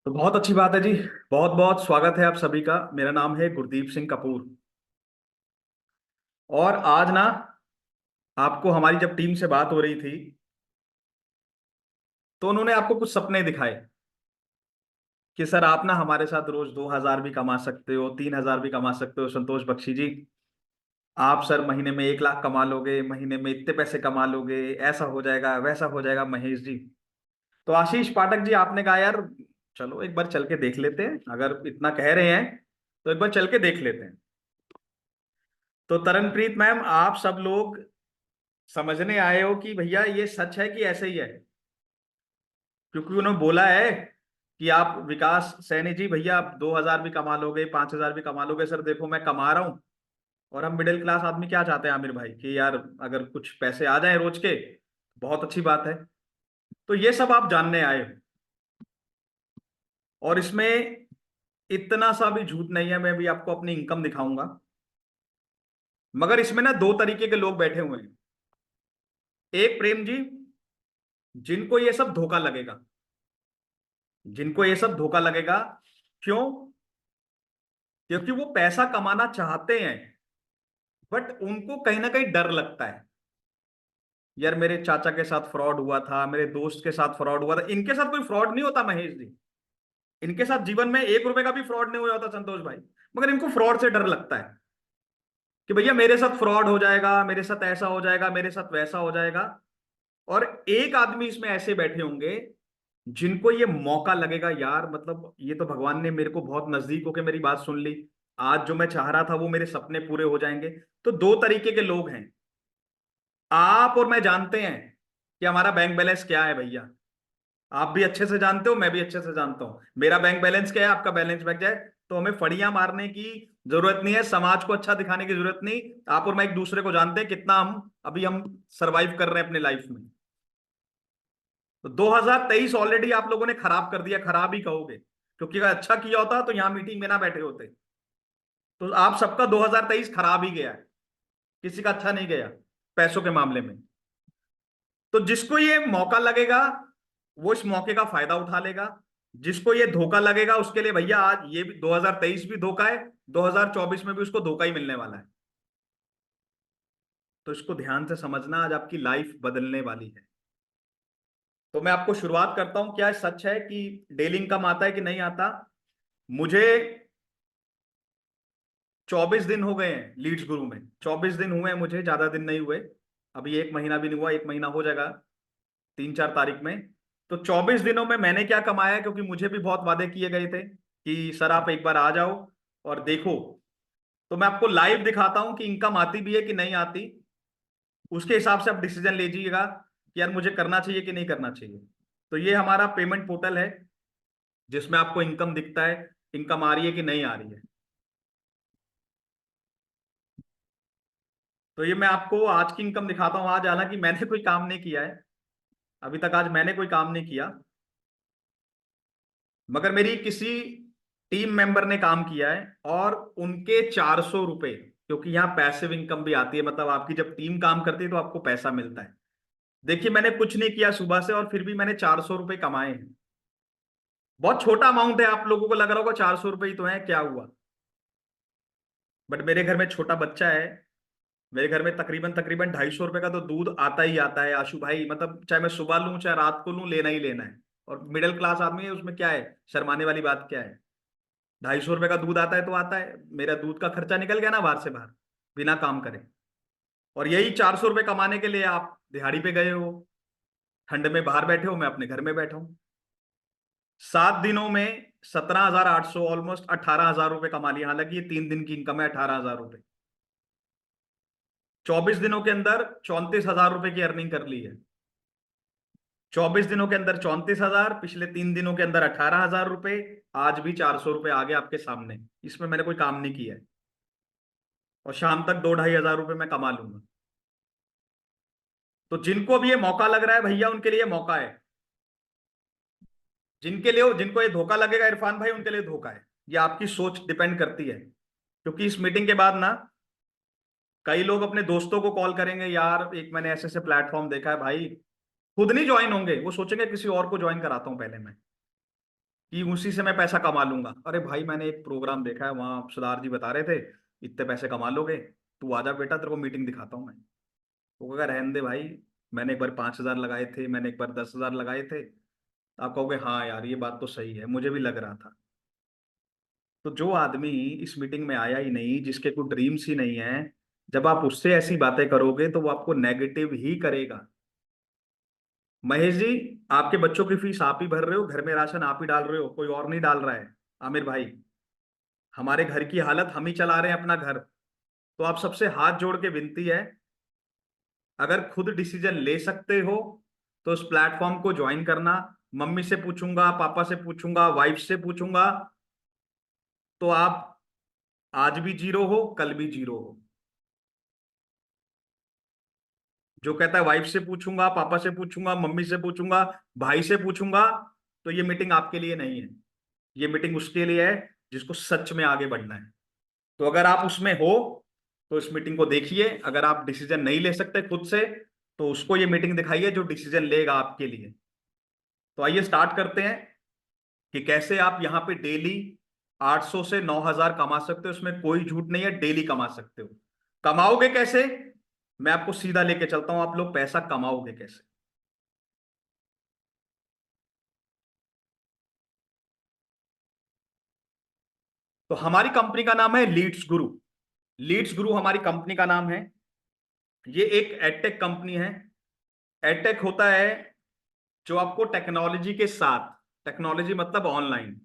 तो बहुत अच्छी बात है जी। बहुत बहुत स्वागत है आप सभी का। मेरा नाम है गुरदीप सिंह कपूर। और आज ना आपको हमारी जब टीम से बात हो रही थी तो उन्होंने आपको कुछ सपने दिखाए कि सर आप ना हमारे साथ रोज 2,000 भी कमा सकते हो, 3,000 भी कमा सकते हो संतोष बख्शी जी। आप सर महीने में 1 लाख कमा लोगे, महीने में इतने पैसे कमा लोगे, ऐसा हो जाएगा वैसा हो जाएगा महेश जी। तो आशीष पाठक जी आपने कहा यार चलो एक बार चल के देख लेते हैं, अगर इतना कह रहे हैं तो एक बार चल के देख लेते हैं। तो तरनप्रीत मैम आप सब लोग समझने आए हो कि भैया ये सच है कि ऐसे ही है, क्योंकि उन्होंने बोला है कि आप विकास सैनी जी भैया आप 2,000 भी कमा लोगे, 5,000 भी कमा लोगे। सर देखो मैं कमा रहा हूँ। और हम मिडिल क्लास आदमी क्या चाहते हैं आमिर भाई कि यार अगर कुछ पैसे आ जाए रोज के बहुत अच्छी बात है। तो ये सब आप जानने आए हो। और इसमें इतना सा भी झूठ नहीं है, मैं भी आपको अपनी इनकम दिखाऊंगा। मगर इसमें ना दो तरीके के लोग बैठे हुए हैं। एक प्रेम जी, जिनको ये सब धोखा लगेगा, जिनको ये सब धोखा लगेगा। क्यों? क्योंकि वो पैसा कमाना चाहते हैं बट उनको कहीं ना कहीं डर लगता है। यार मेरे चाचा के साथ फ्रॉड हुआ था, मेरे दोस्त के साथ फ्रॉड हुआ था। इनके साथ कोई फ्रॉड नहीं होता महेश जी। इनके साथ जीवन में 1 रुपए का भी फ्रॉड नहीं हुआ होता संतोष भाई। मगर इनको फ्रॉड से डर लगता है कि भैया मेरे साथ फ्रॉड हो जाएगा, मेरे साथ ऐसा हो जाएगा, मेरे साथ वैसा हो जाएगा। और एक आदमी इसमें ऐसे बैठे होंगे जिनको ये मौका लगेगा, यार मतलब ये तो भगवान ने मेरे को बहुत नजदीक होकर मेरी बात सुन ली। आज जो मैं चाह रहा था वो मेरे सपने पूरे हो जाएंगे। तो दो तरीके के लोग हैं। आप और मैं जानते हैं कि हमारा बैंक बैलेंस क्या है भैया। आप भी अच्छे से जानते हो, मैं भी अच्छे से जानता हूं मेरा बैंक बैलेंस क्या है, आपका बैलेंस बैठ जाए तो हमें फड़ियां मारने की जरूरत नहीं है, समाज को अच्छा दिखाने की जरूरत नहीं। आप और मैं एक दूसरे को जानते हैं कितना हम सरवाइव कर रहे हैं अपने लाइफ में। तो 2023 ऑलरेडी आप लोगों ने खराब कर दिया, खराब ही कहोगे, क्योंकि अगर अच्छा किया होता तो यहां मीटिंग में ना बैठे होते। तो आप सबका 2023 खराब ही गया है, किसी का अच्छा नहीं गया पैसों के मामले में। तो जिसको ये मौका लगेगा वो इस मौके का फायदा उठा लेगा। जिसको ये धोखा लगेगा उसके लिए भैया आज ये भी 2023 भी धोखा है, 2024 में भी उसको धोखा ही मिलने वाला है। तो इसको ध्यान से समझना, आज आपकी लाइफ बदलने वाली है। तो मैं आपको शुरुआत करता हूं, क्या सच है कि डेली इनकम आता है कि नहीं आता। मुझे 24 दिन हो गए हैं लीड्स गुरु में, 24 दिन हुए हैं मुझे, ज्यादा दिन नहीं हुए। अभी 1 महीना भी नहीं हुआ, 1 महीना हो जाएगा 3-4 तारीख में। तो 24 दिनों में मैंने क्या कमाया है, क्योंकि मुझे भी बहुत वादे किए गए थे कि सर आप एक बार आ जाओ और देखो। तो मैं आपको लाइव दिखाता हूं कि इनकम आती भी है कि नहीं आती। उसके हिसाब से आप डिसीजन लीजिएगा कि यार मुझे करना चाहिए कि नहीं करना चाहिए। तो ये हमारा पेमेंट पोर्टल है जिसमें आपको इनकम दिखता है, इनकम आ रही है कि नहीं आ रही है। तो ये मैं आपको आज की इनकम दिखाता हूं। आज हालांकि मैंने कोई काम नहीं किया है अभी तक, आज मैंने कोई काम नहीं किया, मगर मेरी किसी टीम मेंबर ने काम किया है और उनके 400 रुपए, क्योंकि यहाँ पैसिव इनकम भी आती है, मतलब आपकी जब टीम काम करती है तो आपको पैसा मिलता है। देखिए मैंने कुछ नहीं किया सुबह से और फिर भी मैंने 400 रुपए कमाए हैं। बहुत छोटा अमाउंट है, आप लोगों को लग रहा होगा 400 रुपए ही तो है क्या हुआ। बट मेरे घर में छोटा बच्चा है। मेरे घर में तकरीबन तकरीबन 250 रुपए का तो दूध आता ही आता है आशु भाई, मतलब चाहे मैं सुबह लूं चाहे रात को लूं लेना ही लेना है। और मिडिल क्लास आदमी है, उसमें क्या है, शर्माने वाली बात क्या है। 250 रुपए का दूध आता है तो आता है, मेरा दूध का खर्चा निकल गया ना बाहर से बाहर, बिना काम करे। और यही 400 रुपए कमाने के लिए आप दिहाड़ी पे गए हो, ठंड में बाहर बैठे हो, मैं अपने घर में बैठा हूं। 7 दिनों में 17,800, ऑलमोस्ट 18,000 रुपए कमा लिया। हालांकि ये 3 दिन की इनकम है, 18,000 रुपए। 24 दिनों के अंदर 34,000 रुपए की अर्निंग कर ली है। 24 दिनों के अंदर 34,000, पिछले 3 दिनों के अंदर 18,000 रुपए। आज भी 400 रुपए आ गए आपके सामने, इसमें मैंने कोई काम नहीं किया है। और शाम तक 2-2,500 रुपए मैं कमा लूंगा। तो जिनको भी ये मौका लग रहा है भैया उनके लिए मौका है। जिनको ये धोखा लगेगा इरफान भाई, उनके लिए धोखा है। ये आपकी सोच डिपेंड करती है। क्योंकि इस मीटिंग के बाद ना कई लोग अपने दोस्तों को कॉल करेंगे, यार एक मैंने ऐसे ऐसे प्लेटफॉर्म देखा है भाई। खुद नहीं ज्वाइन होंगे, वो सोचेंगे किसी और को ज्वाइन कराता हूं पहले मैं। कि उसी से मैं पैसा कमा लूंगा। अरे भाई मैंने एक प्रोग्राम देखा है, वहां सुधार जी बता रहे थे इतने पैसे कमा लोगे, तू आजा बेटा तेरे को मीटिंग दिखाता हूँ मैं। वो कहेगा रहने दे भाई, मैंने एक बार 5,000 लगाए थे, मैंने एक बार 10,000 लगाए थे। आप कहोगे हाँ यार ये बात तो सही है, मुझे भी लग रहा था। तो जो आदमी इस मीटिंग में आया ही नहीं, जिसके कोई ड्रीम्स ही नहीं है, जब आप उससे ऐसी बातें करोगे तो वो आपको नेगेटिव ही करेगा। महेश जी, आपके बच्चों की फीस आप ही भर रहे हो, घर में राशन आप ही डाल रहे हो, कोई और नहीं डाल रहा है। आमिर भाई, हमारे घर की हालत हम ही चला रहे हैं अपना घर। तो आप सबसे हाथ जोड़ के विनती है, अगर खुद डिसीजन ले सकते हो तो उस प्लेटफॉर्म को ज्वाइन करना। मम्मी से पूछूंगा, पापा से पूछूंगा, वाइफ से पूछूंगा, तो आप आज भी जीरो हो, कल भी जीरो हो। जो कहता है वाइफ से पूछूंगा, पापा से पूछूंगा, मम्मी से पूछूंगा, भाई से पूछूंगा, तो ये मीटिंग आपके लिए नहीं है। ये मीटिंग उसके लिए है जिसको सच में आगे बढ़ना है। तो अगर आप उसमें हो तो इस मीटिंग को देखिए। अगर आप डिसीजन नहीं ले सकते खुद से, तो उसको ये मीटिंग दिखाइए जो डिसीजन लेगा आपके लिए। तो आइए स्टार्ट करते हैं कि कैसे आप यहाँ पे डेली 800 से 9,000 कमा सकते हो। इसमें कोई झूठ नहीं है, डेली कमा सकते हो। कमाओगे कैसे, मैं आपको सीधा लेके चलता हूं। आप लोग पैसा कमाओगे कैसे। तो हमारी कंपनी का नाम है लीड्स गुरु। लीड्स गुरु हमारी कंपनी का नाम है। ये एक एडटेक कंपनी है। एडटेक होता है जो आपको टेक्नोलॉजी के साथ, टेक्नोलॉजी मतलब ऑनलाइन,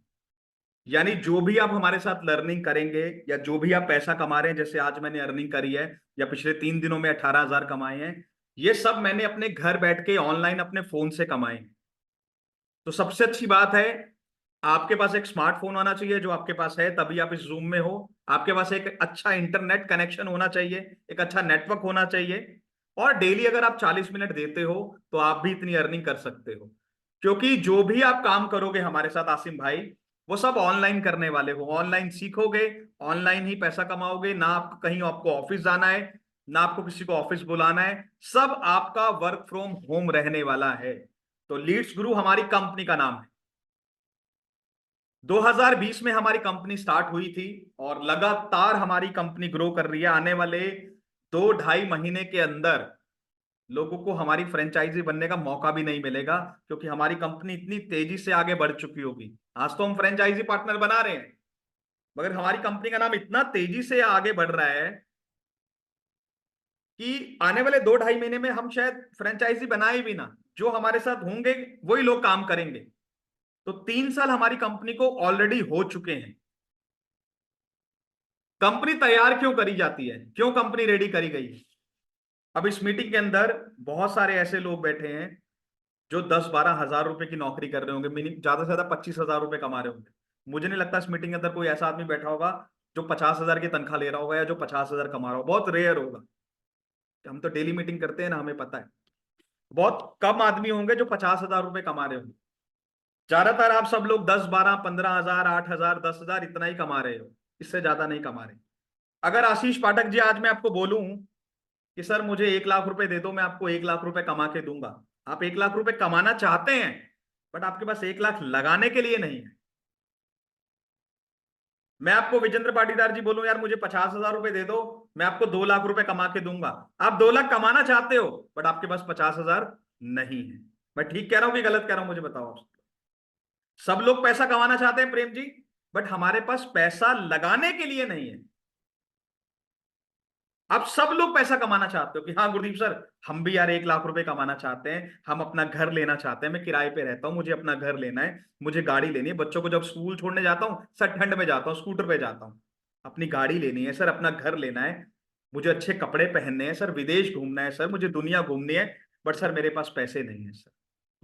यानी जो भी आप हमारे साथ लर्निंग करेंगे या जो भी आप पैसा कमा रहे हैं, जैसे आज मैंने अर्निंग करी है या पिछले 3 दिनों में 18,000 कमाए हैं, ये सब मैंने अपने घर बैठ के ऑनलाइन अपने फोन से कमाए हैं। तो सबसे अच्छी बात है, आपके पास एक स्मार्टफोन होना चाहिए, जो आपके पास है तभी आप इस जूम में हो। आपके पास एक अच्छा इंटरनेट कनेक्शन होना चाहिए, एक अच्छा नेटवर्क होना चाहिए। और डेली अगर आप 40 मिनट देते हो तो आप भी इतनी अर्निंग कर सकते हो। क्योंकि जो भी आप काम करोगे हमारे साथ आसिम भाई, वो सब ऑनलाइन करने वाले हो। ऑनलाइन सीखोगे, ऑनलाइन ही पैसा कमाओगे। ना आपको कहीं आपको ऑफिस जाना है, ना आपको किसी को ऑफिस बुलाना है, सब आपका वर्क फ्रॉम होम रहने वाला है। तो लीड्स गुरु हमारी कंपनी का नाम है। 2020 में हमारी कंपनी स्टार्ट हुई थी और लगातार हमारी कंपनी ग्रो कर रही है। आने वाले 2-2.5 महीने के अंदर लोगों को हमारी फ्रेंचाइजी बनने का मौका भी नहीं मिलेगा, क्योंकि हमारी कंपनी इतनी तेजी से आगे बढ़ चुकी होगी। आज तो हम फ्रेंचाइजी पार्टनर बना रहे हैं, मगर हमारी कंपनी का नाम इतना तेजी से आगे बढ़ रहा है कि आने वाले 2-2.5 महीने में हम शायद फ्रेंचाइजी बनाए भी ना। जो हमारे साथ होंगे वही लोग काम करेंगे। तो 3 साल हमारी कंपनी को ऑलरेडी हो चुके हैं। कंपनी तैयार क्यों करी जाती है, क्यों कंपनी रेडी करी गई है। अब इस मीटिंग के अंदर बहुत सारे ऐसे लोग बैठे हैं जो 10-12 हजार रुपए की नौकरी कर रहे होंगे, मिनिमम ज्यादा से ज्यादा 25,000 रुपए कमा रहे होंगे। मुझे नहीं लगता इस मीटिंग के अंदर कोई ऐसा आदमी बैठा होगा जो 50,000 की तनख्वाह ले रहा होगा या जो 50,000 कमा रहा होगा। बहुत रेयर होगा। हम तो डेली मीटिंग करते हैं ना, हमें पता है। बहुत कम आदमी होंगे जो 50,000 रुपए कमा रहे होंगे। ज्यादातर आप सब लोग 10, 12, 15,000, 8,000, 10,000 इतना ही कमा रहे हो, इससे ज्यादा नहीं कमा रहे। अगर आशीष पाठक जी आज मैं आपको बोलूं कि सर मुझे 1 लाख रुपए दे दो, मैं आपको 1 लाख रुपए कमा के दूंगा, आप 1 लाख रुपए कमाना चाहते हैं, बट आपके पास 1 लाख लगाने के लिए नहीं है। मैं आपको विजेंद्र पाटीदार जी बोलूं यार मुझे 50,000 रुपए दे दो, मैं आपको 2 लाख रुपए कमा के दूंगा, आप 2 लाख कमाना चाहते हो, बट आपके पास 50,000 नहीं है। मैं ठीक कह रहा हूं कि गलत कह रहा हूं, मुझे बताओ आप। सब लोग पैसा कमाना चाहते हैं प्रेम जी, बट हमारे पास पैसा लगाने के लिए नहीं है। आप सब लोग पैसा कमाना चाहते हो कि हाँ गुरदीप सर, हम भी यार 1 लाख रुपए कमाना चाहते हैं, हम अपना घर लेना चाहते हैं, मैं किराए पे रहता हूँ, मुझे अपना घर लेना है, मुझे गाड़ी लेनी है, बच्चों को जब स्कूल छोड़ने जाता हूँ सर ठंड में जाता हूँ, स्कूटर पे जाता हूँ, अपनी गाड़ी लेनी है सर, अपना घर लेना है, मुझे अच्छे कपड़े पहनने हैं सर, विदेश घूमना है सर, मुझे दुनिया घूमनी है, बट सर मेरे पास पैसे नहीं है सर।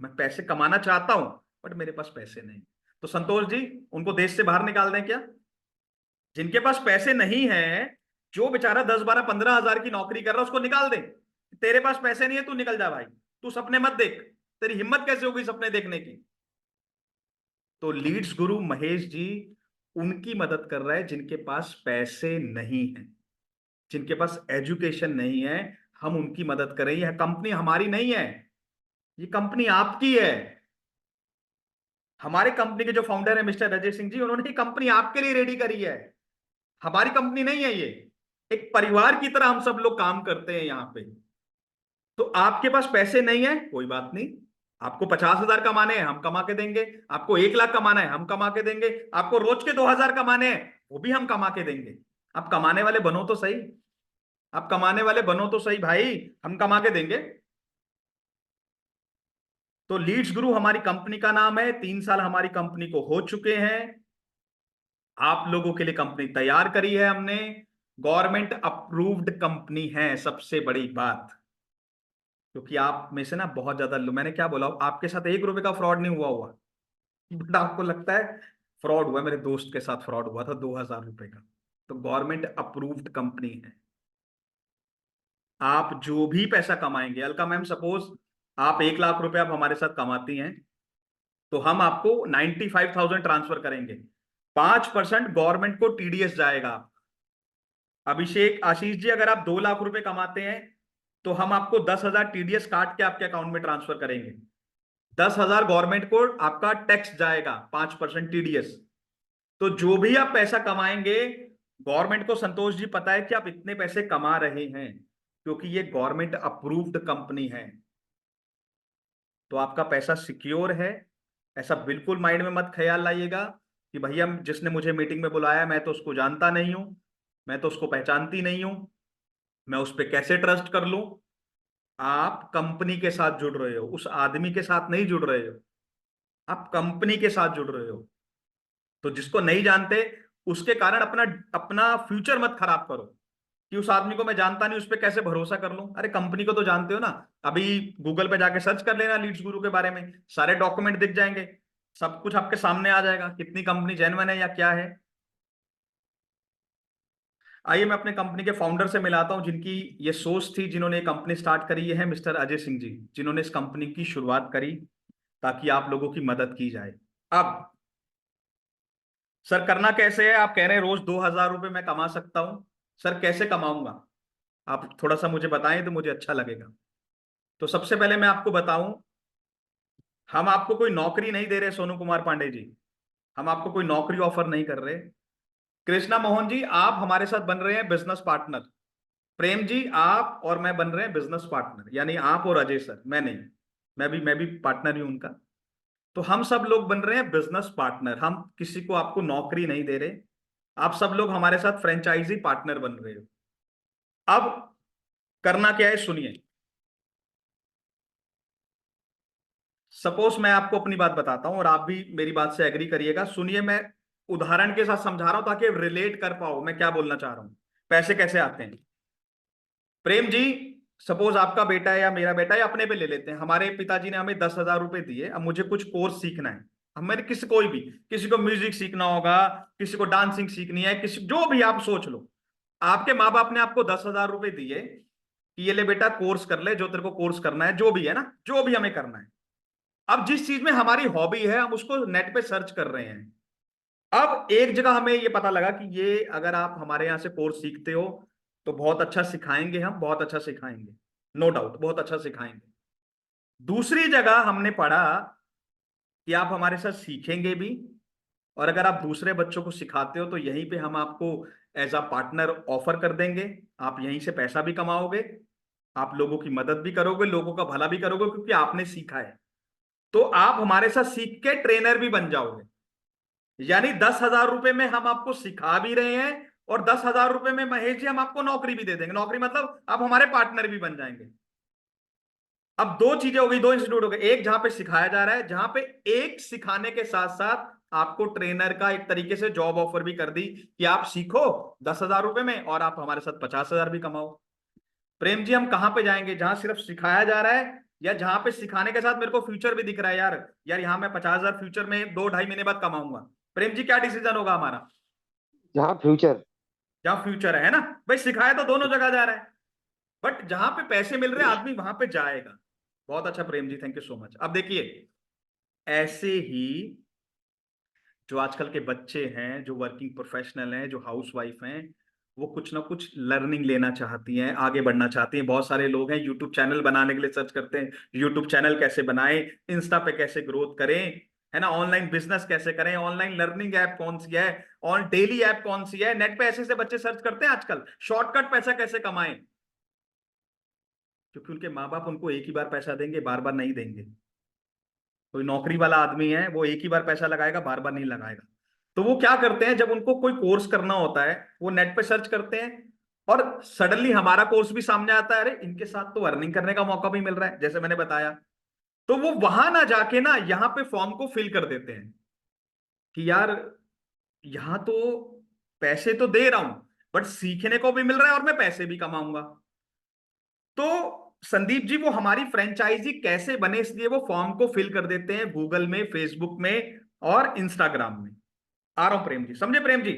मैं पैसे कमाना चाहता हूँ बट मेरे पास पैसे नहीं। तो संतोष जी, उनको देश से बाहर निकाल दें क्या। जिनके पास पैसे नहीं है, जो बेचारा 10, 12, 15 हजार की नौकरी कर रहा है, उसको निकाल दे। तेरे पास पैसे नहीं है, तू निकल जा भाई, तू सपने मत देख। तेरी हिम्मत कैसे होगी सपने देखने की। तो लीड्स गुरु महेश जी उनकी मदद कर रहा है जिनके पास पैसे नहीं है, जिनके पास एजुकेशन नहीं है। हम उनकी मदद कर रहे हैं। यह कंपनी हमारी नहीं है, ये कंपनी आपकी है। हमारे कंपनी के जो फाउंडर है मिस्टर अजय सिंह जी, उन्होंने ये कंपनी आपके लिए रेडी करी है। हमारी कंपनी नहीं है ये, एक परिवार की तरह हम सब लोग काम करते हैं यहाँ पे। तो आपके पास पैसे नहीं है, कोई बात नहीं। आपको 50,000 कमाने हैं, हम कमा के देंगे। आपको 1 लाख कमाना है, हम कमा के देंगे। आपको रोज के 2,000 कमाने हैं, वो भी हम कमा के देंगे। आप कमाने वाले बनो तो सही, आप कमाने वाले बनो तो सही भाई, हम कमा के देंगे। तो लीड्स गुरु हमारी कंपनी का नाम है। 3 साल हमारी कंपनी को हो चुके हैं। आप लोगों के लिए कंपनी तैयार करी है हमने। गवर्नमेंट अप्रूव्ड कंपनी है, सबसे बड़ी बात। क्योंकि आप में से ना बहुत ज्यादा मैंने क्या बोला, आपके साथ 1 रुपए का फ्रॉड नहीं हुआ हुआ, बट आपको लगता है फ्रॉड हुआ। मेरे दोस्त के साथ फ्रॉड हुआ था 2,000 रुपए का। तो गवर्नमेंट अप्रूव्ड कंपनी है। आप जो भी पैसा कमाएंगे, अलका मैम सपोज आप 1 लाख रुपए आप हमारे साथ कमाती हैं, तो हम आपको 95,000 ट्रांसफर करेंगे। 5% गवर्नमेंट को टीडीएस जाएगा। अभिषेक आशीष जी, अगर आप 2 लाख रुपए कमाते हैं तो हम आपको 10,000 टीडीएस काट के आपके अकाउंट में ट्रांसफर करेंगे। 10,000 गवर्नमेंट को आपका टैक्स जाएगा, 5% टीडीएस। तो जो भी आप पैसा कमाएंगे, गवर्नमेंट को संतोष जी पता है कि आप इतने पैसे कमा रहे हैं, क्योंकि ये गवर्नमेंट अप्रूव्ड कंपनी है। तो आपका पैसा सिक्योर है। ऐसा बिल्कुल माइंड में मत ख्याल लाइएगा कि भैया जिसने मुझे मीटिंग में बुलाया मैं तो उसको जानता नहीं हूं, मैं तो उसको पहचानती नहीं हूं, मैं उस पर कैसे ट्रस्ट कर लूं। आप कंपनी के साथ जुड़ रहे हो, उस आदमी के साथ नहीं जुड़ रहे हो, आप कंपनी के साथ जुड़ रहे हो। तो जिसको नहीं जानते उसके कारण अपना अपना फ्यूचर मत खराब करो कि उस आदमी को मैं जानता नहीं, उस पर कैसे भरोसा कर लूं। अरे कंपनी को तो जानते हो ना। अभी गूगल पे जाके सर्च कर लेना लीड्स गुरु के बारे में, सारे डॉक्यूमेंट दिख जाएंगे, सब कुछ आपके सामने आ जाएगा कितनी कंपनी जेन्युइन है या क्या है। आइए मैं अपने कंपनी के फाउंडर से मिलाता हूं, जिनकी ये सोच थी, जिन्होंने ये कंपनी स्टार्ट करी है मिस्टर अजय सिंह जी, जिन्होंने इस कंपनी की शुरुआत करी ताकि आप लोगों की मदद की जाए। अब सर करना कैसे है, आप कह रहे हैं रोज 2,000 रुपए मैं कमा सकता हूं। सर कैसे कमाऊंगा, आप थोड़ा सा मुझे बताएं तो मुझे अच्छा लगेगा। तो सबसे पहले मैं आपको बताऊं, हम आपको कोई नौकरी नहीं दे रहे सोनू कुमार पांडे जी, हम आपको कोई नौकरी ऑफर नहीं कर रहे। कृष्णा मोहन जी आप हमारे साथ बन रहे हैं बिजनेस पार्टनर। प्रेम जी आप और मैं बन रहे हैं बिजनेस पार्टनर, यानी आप और अजय सर, मैं नहीं, मैं भी पार्टनर ही हूं उनका। तो हम सब लोग बन रहे हैं बिजनेस पार्टनर, हम किसी को आपको नौकरी नहीं दे रहे। आप सब लोग हमारे साथ फ्रेंचाइजी पार्टनर बन रहे हो। अब करना क्या है सुनिए। सपोज मैं आपको अपनी बात बताता हूं और आप भी मेरी बात से एग्री करिएगा, सुनिए। मैं उदाहरण के साथ समझा रहा हूं ताकि रिलेट कर पाओ मैं क्या बोलना चाह रहा हूं। पैसे कैसे आते हैं, प्रेम जी सपोज आपका बेटा है या मेरा बेटा है, अपने पे ले लेते हैं। हमारे पिताजी ने हमें 10,000 रुपए दिए, अब मुझे कुछ कोर्स सीखना है। अब मेरे किसी कोई भी, किसी को म्यूजिक सीखना होगा, किसी को डांसिंग सीखनी है, किसी जो भी आप सोच लो। आपके माँ बाप ने आपको 10,000 रुपए दिए कि ये ले बेटा कोर्स कर ले, जो तेरे को कोर्स करना है, जो भी है ना, जो भी हमें करना है। अब जिस चीज में हमारी हॉबी है हम उसको नेट पे सर्च कर रहे हैं। अब एक जगह हमें ये पता लगा कि ये अगर आप हमारे यहाँ से कोर्स सीखते हो तो बहुत अच्छा सिखाएंगे, हम बहुत अच्छा सिखाएंगे, नो डाउट बहुत अच्छा सिखाएंगे। दूसरी जगह हमने पढ़ा कि आप हमारे साथ सीखेंगे भी, और अगर आप दूसरे बच्चों को सिखाते हो तो यहीं पे हम आपको एज अ पार्टनर ऑफर कर देंगे। आप यहीं से पैसा भी कमाओगे, आप लोगों की मदद भी करोगे, लोगों का भला भी करोगे, क्योंकि आपने सीखा है। तो आप हमारे साथ सीख के ट्रेनर भी बन जाओगे। यानी 10,000 रुपए में हम आपको सिखा भी रहे हैं, और 10,000 रुपए में महेश जी हम आपको नौकरी भी दे देंगे। नौकरी मतलब आप हमारे पार्टनर भी बन जाएंगे। अब दो चीजें हो गई, दो इंस्टीट्यूट हो गए, एक जहां पे सिखाया जा रहा है, जहां पे एक सिखाने के साथ साथ आपको ट्रेनर का एक तरीके से जॉब ऑफर भी कर दी कि आप सीखो 10,000 रुपए में और आप हमारे साथ 50,000 भी कमाओ। प्रेम जी हम कहां पे जाएंगे, जहां सिर्फ सिखाया जा रहा है, या जहां पे सिखाने के साथ मेरे को फ्यूचर भी दिख रहा है, यार यार यहाँ मैं 50,000 फ्यूचर में 2-2.5 महीने बाद कमाऊंगा। प्रेम जी क्या डिसीजन होगा हमारा। जहाँ फ्यूचर। जहां फ्यूचर है ना, भाई सिखाया तो दोनों जगह जा रहा है, बट जहां पे पैसे मिल रहे हैं आदमी वहां पे जाएगा। बहुत अच्छा Prem ji, thank you so much. अब देखिए, ऐसे ही जो आजकल के बच्चे हैं, जो वर्किंग प्रोफेशनल हैं, जो हाउस वाइफ हैं, वो कुछ ना कुछ लर्निंग लेना चाहती हैं, आगे बढ़ना चाहती हैं। बहुत सारे लोग हैं यूट्यूब चैनल बनाने के लिए सर्च करते हैं, यूट्यूब चैनल कैसे बनाएं, इंस्टा पे कैसे ग्रोथ करें। है ना, ऑनलाइन बिजनेस कैसे करें, ऑनलाइन लर्निंग ऐप कौन सी है, ऑन डेली ऐप कौन सी है, नेट पे ऐसे से बच्चे सर्च करते हैं आजकल, शॉर्टकट पैसा कैसे कमाएं, क्योंकि उनके माँ बाप उनको एक ही बार पैसा देंगे, बार बार नहीं देंगे। कोई नौकरी वाला आदमी है, वो एक ही बार पैसा लगाएगा, बार बार नहीं लगाएगा। तो वो क्या करते हैं, जब उनको कोई कोर्स करना होता है, वो नेट पे सर्च करते हैं, और सडनली हमारा कोर्स भी सामने आता है, अरे इनके साथ तो अर्निंग करने का मौका भी मिल रहा है, जैसे मैंने बताया। तो वो वहां ना जाके ना यहाँ पे फॉर्म को फिल कर देते हैं कि यार यहां तो पैसे तो दे रहा हूं, बट सीखने को भी मिल रहा है और मैं पैसे भी कमाऊंगा। तो संदीप जी, वो हमारी फ्रेंचाइजी कैसे बने, इसलिए वो फॉर्म को फिल कर देते हैं गूगल में, फेसबुक में और इंस्टाग्राम में। आ रहा हूं प्रेम जी, समझे प्रेम जी,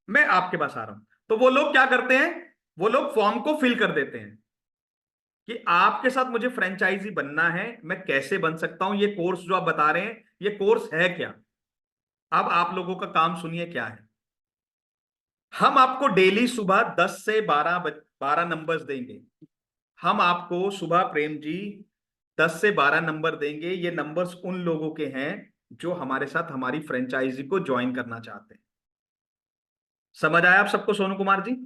मैं आपके पास आ रहा हूं। तो वो लोग क्या करते हैं, वो लोग फॉर्म को फिल कर देते हैं कि आपके साथ मुझे फ्रेंचाइजी बनना है, मैं कैसे बन सकता हूं, ये कोर्स जो आप बता रहे हैं ये कोर्स है क्या। अब आप लोगों का काम सुनिए क्या है। हम आपको डेली सुबह 10 से 12 नंबर्स देंगे। हम आपको सुबह प्रेम जी 10 से 12 नंबर देंगे। ये नंबर्स उन लोगों के हैं जो हमारे साथ हमारी फ्रेंचाइजी को ज्वाइन करना चाहते हैं। समझ आया आप सबको सोनू कुमार जी?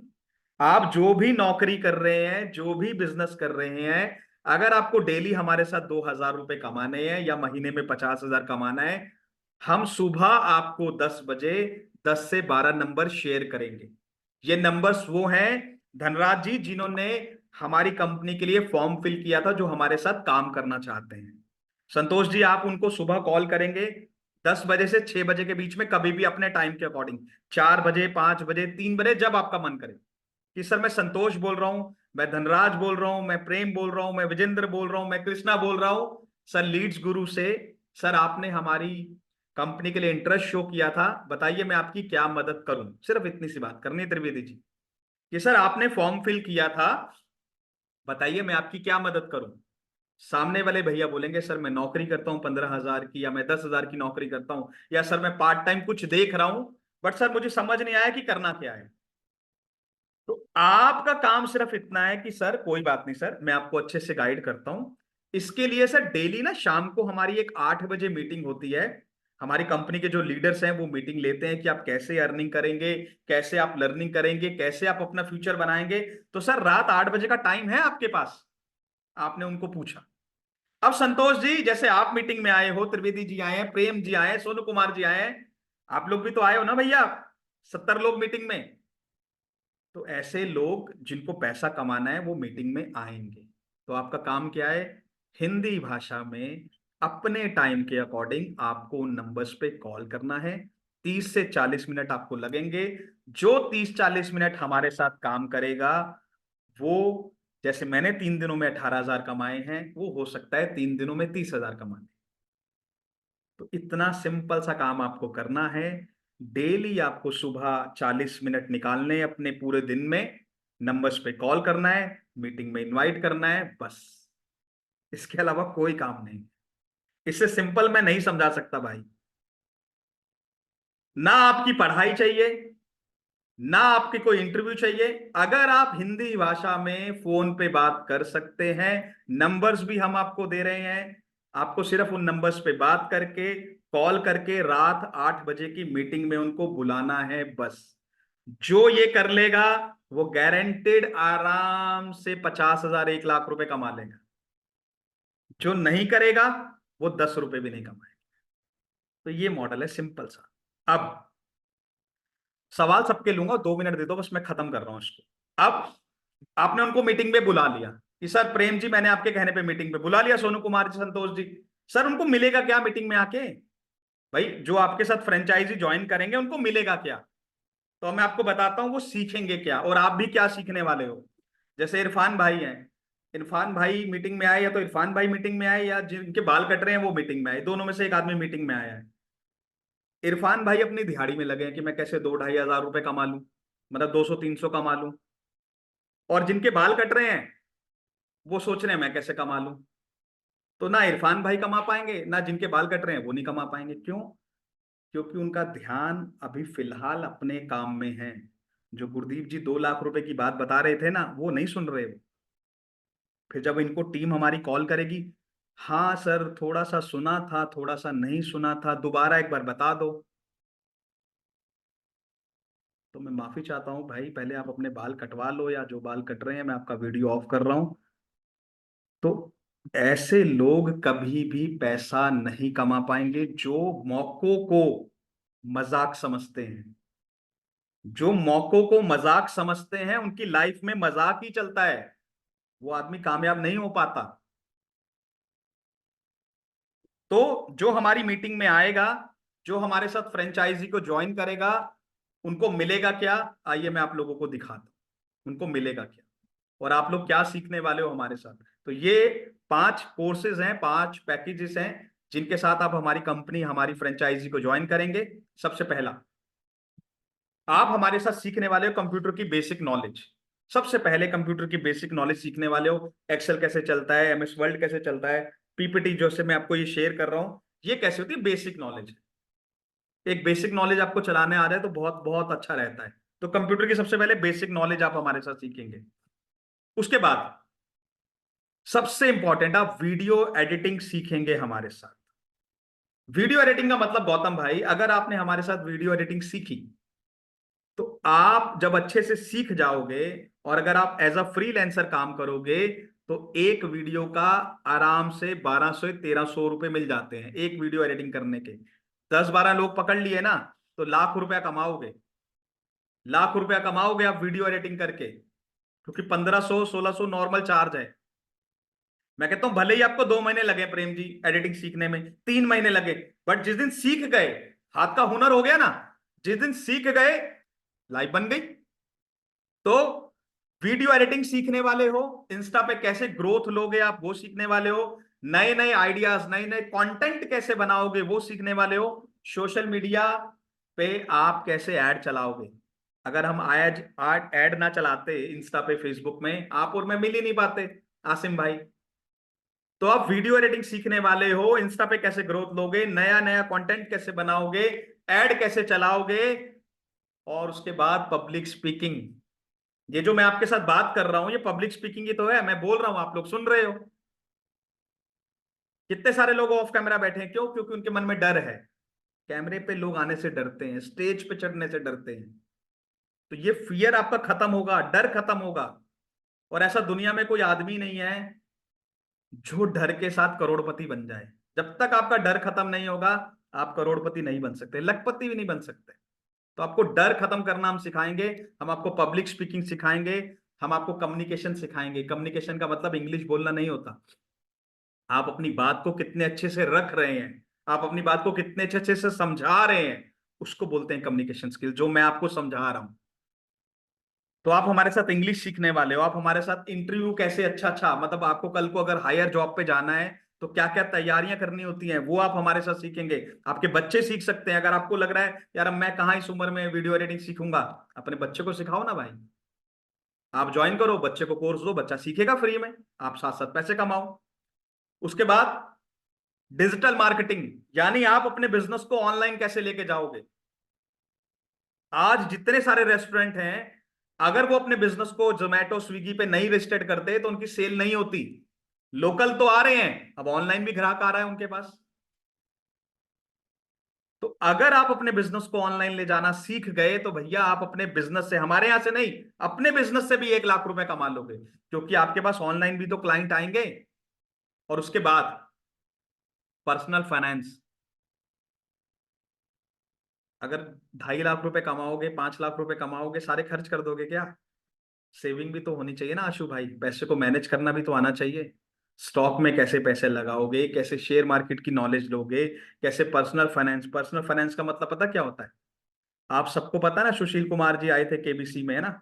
आप जो भी नौकरी कर रहे हैं, जो भी बिजनेस कर रहे हैं, अगर आपको डेली हमारे साथ 2,000 रुपए कमाने हैं या महीने में 50,000 कमाना है, हम सुबह आपको 10 बजे 10 से 12 नंबर शेयर करेंगे। ये नंबर्स वो हैं धनराज जी जिन्होंने हमारी कंपनी के लिए फॉर्म फिल किया था, जो हमारे साथ काम करना चाहते हैं। संतोष जी, आप उनको सुबह कॉल करेंगे 10 बजे से 6 बजे के बीच में, कभी भी अपने टाइम के अकॉर्डिंग, 4 बजे, 5 बजे, 3 बजे, जब आपका मन करे कि सर मैं संतोष बोल रहा हूं, मैं धनराज बोल रहा हूं, मैं प्रेम बोल रहा हूं, मैं विजेंद्र बोल रहा हूं, मैं कृष्णा बोल रहा हूं, सर लीड्स गुरु से, सर आपने हमारी कंपनी के लिए इंटरेस्ट शो किया था, बताइए मैं आपकी क्या मदद करूं। सिर्फ इतनी सी बात करनी है त्रिवेदी जी कि सर आपने फॉर्म फिल किया था, बताइए मैं आपकी क्या मदद करूं। सामने वाले भैया बोलेंगे सर मैं नौकरी करता हूं 15,000 की, या मैं 10,000 की नौकरी करता हूं, या सर मैं पार्ट टाइम कुछ देख रहा हूं, बट सर मुझे समझ नहीं आया कि करना क्या है। तो आपका काम सिर्फ इतना है कि सर कोई बात नहीं सर, मैं आपको अच्छे से गाइड करता हूं। इसके लिए सर डेली ना शाम को हमारी एक 8 बजे मीटिंग होती है। हमारी कंपनी के जो लीडर्स हैं वो मीटिंग लेते हैं कि आप कैसे अर्निंग करेंगे, कैसे आप लर्निंग करेंगे, कैसे आप अपना फ्यूचर बनाएंगे। तो सर रात 8 बजे का टाइम है आपके पास? आपने उनको पूछा। अब संतोष जी, जैसे आप मीटिंग में आए हो, त्रिवेदी जी आए हैं, प्रेम जी आए हैं, सोनू कुमार जी आए हैं, आप लोग भी तो आए हो ना भैया, 70 लोग मीटिंग में। तो ऐसे लोग जिनको पैसा कमाना है वो मीटिंग में आएंगे। तो आपका काम क्या है, हिंदी भाषा में अपने टाइम के अकॉर्डिंग आपको उन नंबर्स पे कॉल करना है। 30 से 40 मिनट आपको लगेंगे। जो 30-40 मिनट हमारे साथ काम करेगा, वो, जैसे मैंने 3 दिनों में 18,000 कमाए हैं, वो हो सकता है 3 दिनों में 30,000 कमाए। तो इतना सिंपल सा काम आपको करना है। डेली आपको सुबह 40 मिनट निकालने हैं अपने पूरे दिन में, नंबर्स पे कॉल करना है, मीटिंग में इनवाइट करना है, बस। इसके अलावा कोई काम नहीं। इससे सिंपल मैं नहीं समझा सकता भाई। ना आपकी पढ़ाई चाहिए, ना आपकी कोई इंटरव्यू चाहिए। अगर आप हिंदी भाषा में फोन पे बात कर सकते हैं, नंबर्स भी हम आपको दे रहे हैं, आपको सिर्फ उन नंबर्स पे बात करके, कॉल करके रात 8 बजे की मीटिंग में उनको बुलाना है, बस। जो ये कर लेगा वो गारंटेड आराम से 50,000 1 लाख रुपए कमा लेगा। जो नहीं करेगा वो 10 रुपए भी नहीं कमाएगा। तो ये मॉडल है सिंपल सा। अब सवाल सबके लूंगा, 2 मिनट दे दो बस, मैं खत्म कर रहा हूं इसको। अब आपने उनको मीटिंग में बुला लिया कि सर प्रेम जी मैंने आपके कहने पे मीटिंग पे बुला लिया, सोनू कुमार जी, संतोष जी, सर उनको मिलेगा क्या मीटिंग में आके? भाई जो आपके साथ फ्रेंचाइजी ज्वाइन करेंगे उनको मिलेगा क्या? तो मैं आपको बताता हूँ वो सीखेंगे क्या, और आप भी क्या सीखने वाले हो। जैसे इरफान भाई हैं, इरफान भाई मीटिंग में आए, या तो इरफान भाई मीटिंग में आए, या जिनके बाल कट रहे हैं वो मीटिंग में आए, दोनों में से एक आदमी मीटिंग में आया है। इरफान भाई अपनी दिहाड़ी में लगे हैं कि मैं कैसे 2-2,500 रुपए कमा लूं, मतलब 200-300 कमा लूं। और जिनके बाल कट रहे हैं वो सोच रहे हैं मैं कैसे कमा लूं। तो ना इरफान भाई कमा पाएंगे, ना जिनके बाल कट रहे हैं वो नहीं कमा पाएंगे। क्यों? क्योंकि उनका ध्यान अभी फिलहाल अपने काम में है। जो गुरदीप जी 2 लाख रुपए की बात बता रहे थे ना, वो नहीं सुन रहे वो। फिर जब इनको टीम हमारी कॉल करेगी, हाँ सर, थोड़ा सा सुना था, थोड़ा सा नहीं सुना था, दोबारा एक बार बता दो। तो मैं माफी चाहता हूँ भाई, पहले आप अपने बाल कटवा लो, या जो बाल कट रहे हैं मैं आपका वीडियो ऑफ कर रहा हूँ। तो ऐसे लोग कभी भी पैसा नहीं कमा पाएंगे जो मौकों को मजाक समझते हैं। जो मौकों को मजाक समझते हैं उनकी लाइफ में मजाक ही चलता है, वो आदमी कामयाब नहीं हो पाता। तो जो हमारी मीटिंग में आएगा, जो हमारे साथ फ्रेंचाइजी को ज्वाइन करेगा, उनको मिलेगा क्या? आइए मैं आप लोगों को दिखाता हूं उनको मिलेगा क्या, और आप लोग क्या सीखने वाले हो हमारे साथ। तो ये 5 कोर्सेज हैं, 5 पैकेजेस हैं, जिनके साथ आप हमारी कंपनी, हमारी फ्रेंचाइजी को ज्वाइन करेंगे। सबसे पहला, आप हमारे साथ सीखने वाले हो कंप्यूटर की बेसिक नॉलेज। सबसे पहले कंप्यूटर की बेसिक नॉलेज सीखने वाले हो। एक्सेल कैसे चलता है, एमएस वर्ल्ड कैसे चलता है, पीपीटी जो से मैं आपको ये शेयर कर रहा हूं, ये कैसे होती है, बेसिक नॉलेज। एक बेसिक नॉलेज आपको चलाने आ रहा है तो बहुत बहुत अच्छा रहता है। तो कंप्यूटर की सबसे पहले बेसिक नॉलेज आप हमारे साथ सीखेंगे। उसके बाद सबसे इंपॉर्टेंट, आप वीडियो एडिटिंग सीखेंगे हमारे साथ। वीडियो एडिटिंग का मतलब गौतम भाई, अगर आपने हमारे साथ वीडियो एडिटिंग सीखी, तो आप जब अच्छे से सीख जाओगे, और अगर आप एज अ फ्रीलांसर काम करोगे, तो एक वीडियो का आराम से 1200 1300 रुपए मिल जाते हैं, एक वीडियो एडिटिंग करने के। 10 12 लोग पकड़ लिए ना, तो लाख रुपया कमाओगे। लाख रुपया कमाओगे आप वीडियो एडिटिंग करके, क्योंकि 1500 1600 नॉर्मल चार्ज है। मैं कहता हूं भले ही आपको 2 महीने लगे प्रेम जी एडिटिंग सीखने में, 3 महीने लगे, बट जिस दिन सीख गए, हाथ का हुनर हो गया ना, जिस दिन सीख गए, लाइफ बन गई। तो वीडियो एडिटिंग सीखने वाले हो, इंस्टा पे कैसे ग्रोथ लोगे आप वो सीखने वाले हो, नए नए आइडियाज, नए नए कंटेंट कैसे बनाओगे वो सीखने वाले हो, सोशल मीडिया पे आप कैसे ऐड चलाओगे। अगर हम आज आज ऐड ना चलाते इंस्टा पे, फेसबुक में, आप और मैं मिल ही नहीं पाते आसिम भाई। तो आप वीडियो एडिटिंग सीखने वाले हो, इंस्टा पे कैसे ग्रोथ लोगे, नया नया कंटेंट कैसे बनाओगे, ऐड कैसे चलाओगे, और उसके बाद पब्लिक स्पीकिंग। ये जो मैं आपके साथ बात कर रहा हूं, ये पब्लिक स्पीकिंग ही तो है, मैं बोल रहा हूं आप लोग सुन रहे हो। कितने सारे लोग ऑफ कैमरा बैठे हैं, क्यों? क्योंकि उनके मन में डर है। कैमरे पे लोग आने से डरते हैं, स्टेज पे चढ़ने से डरते हैं। तो ये फियर आपका खत्म होगा, डर खत्म होगा। और ऐसा दुनिया में कोई आदमी नहीं है जो डर के साथ करोड़पति बन जाए। जब तक आपका डर खत्म नहीं होगा, आप करोड़पति नहीं बन सकते, लखपति भी नहीं बन सकते। तो आपको डर खत्म करना हम सिखाएंगे। हम आपको पब्लिक स्पीकिंग सिखाएंगे। हम आपको कम्युनिकेशन सिखाएंगे। कम्युनिकेशन का मतलब इंग्लिश बोलना नहीं होता। आप अपनी बात को कितने अच्छे से रख रहे हैं, आप अपनी बात को कितने अच्छे से समझा रहे हैं, उसको बोलते हैं कम्युनिकेशन स्किल, जो मैं आपको समझा रहा हूं। तो आप हमारे साथ इंग्लिश सीखने वाले हो, आप हमारे साथ इंटरव्यू कैसे, अच्छा अच्छा मतलब आपको कल को अगर हायर जॉब पे जाना है तो क्या क्या तैयारियां करनी होती हैं, वो आप हमारे साथ सीखेंगे। आपके बच्चे सीख सकते हैं। अगर आपको लग रहा है यार अब मैं कहाँ इस उम्र में वीडियो एडिटिंग सीखूंगा, अपने बच्चे को सिखाओ ना भाई। आप ज्वाइन करो, बच्चे को कोर्स दो, बच्चा सीखेगा फ्री में, आप साथ साथ पैसे कमाओ। उसके बाद डिजिटल मार्केटिंग, यानी आप अपने बिजनेस को ऑनलाइन कैसे लेके जाओगे। आज जितने सारे रेस्टोरेंट हैं, अगर वो अपने बिजनेस को जोमेटो स्विगी पे नहीं रजिस्टर्ड करते तो उनकी सेल नहीं होती। लोकल तो आ रहे हैं, अब ऑनलाइन भी ग्राहक आ रहा है उनके पास। तो अगर आप अपने बिजनेस को ऑनलाइन ले जाना सीख गए, तो भैया आप अपने बिजनेस से, हमारे यहां से नहीं, अपने बिजनेस से भी 1 लाख रुपए कमा लोगे, क्योंकि आपके पास ऑनलाइन भी तो क्लाइंट आएंगे। और उसके बाद पर्सनल फाइनेंस। अगर 2.5 लाख रुपए कमाओगे, 5 लाख रुपए कमाओगे, सारे खर्च कर दोगे क्या? सेविंग भी तो होनी चाहिए ना आशु भाई, पैसे को मैनेज करना भी तो आना चाहिए। स्टॉक में कैसे पैसे लगाओगे, कैसे शेयर मार्केट की नॉलेज लोगे, कैसे पर्सनल फाइनेंस। पर्सनल फाइनेंस का मतलब पता क्या होता है? आप सबको पता है ना, सुशील कुमार जी आए थे केबीसी में, है ना,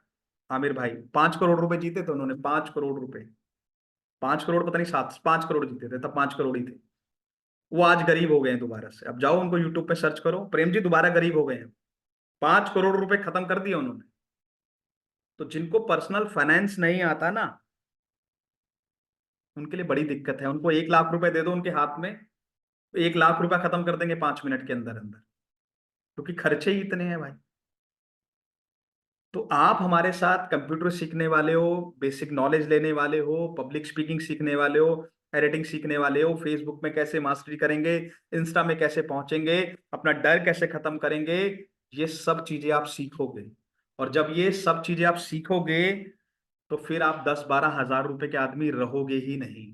आमिर भाई 5 करोड़ रुपए जीते थे उन्होंने, 5 करोड़ रुपए। 5 करोड़ पता नहीं, 7 5 करोड़ जीते थे तब, 5 करोड़ ही थे। वो आज गरीब हो गए हैं दोबारा से। अब जाओ उनको यूट्यूब पे सर्च करो, प्रेम जी दोबारा गरीब हो गए हैं। 5 करोड़ रुपए खत्म कर दिए उन्होंने। तो जिनको पर्सनल फाइनेंस नहीं आता ना, उनके लिए बड़ी दिक्कत है। उनको 1 लाख रुपए दे दो उनके हाथ में, 1 लाख रुपया खत्म कर देंगे 5 मिनट के अंदर अंदर, क्योंकि खर्चे ही इतने हैं भाई। तो आप हमारे साथ कंप्यूटर सीखने वाले हो, बेसिक नॉलेज लेने वाले हो, पब्लिक स्पीकिंग सीखने वाले हो, एडिटिंग सीखने वाले हो, फेसबुक में कैसे मास्टरी करेंगे, इंस्टा में कैसे पहुंचेंगे, अपना डर कैसे खत्म करेंगे, ये सब चीजें आप सीखोगे। और जब ये सब चीजें आप सीखोगे तो फिर आप 10-12 हज़ार रुपए के आदमी रहोगे ही नहीं।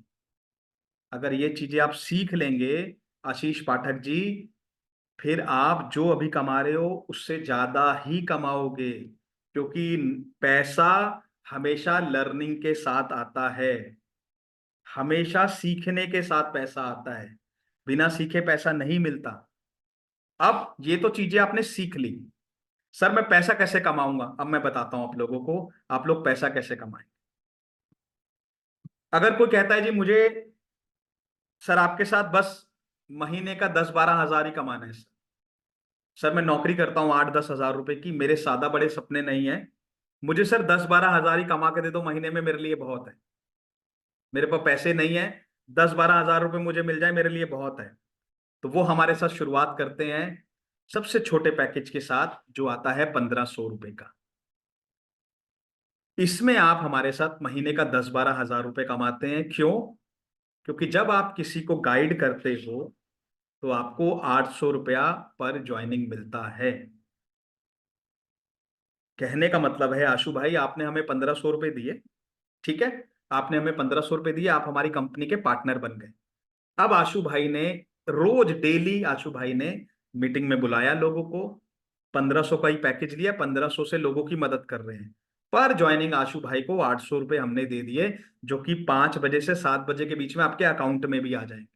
अगर ये चीजें आप सीख लेंगे आशीष पाठक जी, फिर आप जो अभी कमा रहे हो उससे ज्यादा ही कमाओगे, क्योंकि पैसा हमेशा लर्निंग के साथ आता है, हमेशा सीखने के साथ पैसा आता है, बिना सीखे पैसा नहीं मिलता। अब ये तो चीजें आपने सीख ली। सर मैं पैसा कैसे कमाऊंगा, अब मैं बताता हूं आप लोगों को, आप लोग पैसा कैसे कमाएं। अगर कोई कहता है जी मुझे सर आपके साथ बस महीने का 10-12 हज़ार ही कमाना है सर, सर मैं नौकरी करता हूँ 8-10 हज़ार रुपए की, मेरे सादा बड़े सपने नहीं है, मुझे सर 10-12 हज़ार ही कमा के दे दो महीने में, मेरे लिए बहुत है, मेरे पास पैसे नहीं है, 10-12 हज़ार रुपए मुझे मिल जाए मेरे लिए बहुत है। तो वो हमारे साथ शुरुआत करते हैं सबसे छोटे पैकेज के साथ जो आता है 1500 रुपए का। इसमें आप हमारे साथ महीने का 10-12 हज़ार रुपए कमाते हैं। क्यों? क्योंकि जब आप किसी को गाइड करते हो तो आपको 800 रुपया पर ज्वाइनिंग मिलता है। कहने का मतलब है आशु भाई आपने हमें 1500 रुपये दिए, ठीक है, आपने हमें 1500 रुपये दिए, आप हमारी कंपनी के पार्टनर बन गए। अब आशु भाई ने रोज डेली आशु भाई ने मीटिंग में बुलाया लोगों को, 1500 का ही पैकेज लिया, 1500 से लोगों की मदद कर रहे हैं। पर ज्वाइनिंग आशु भाई को 800 रुपये हमने दे दिए, जो कि 5 बजे से 7 बजे के बीच में आपके अकाउंट में भी आ जाएंगे।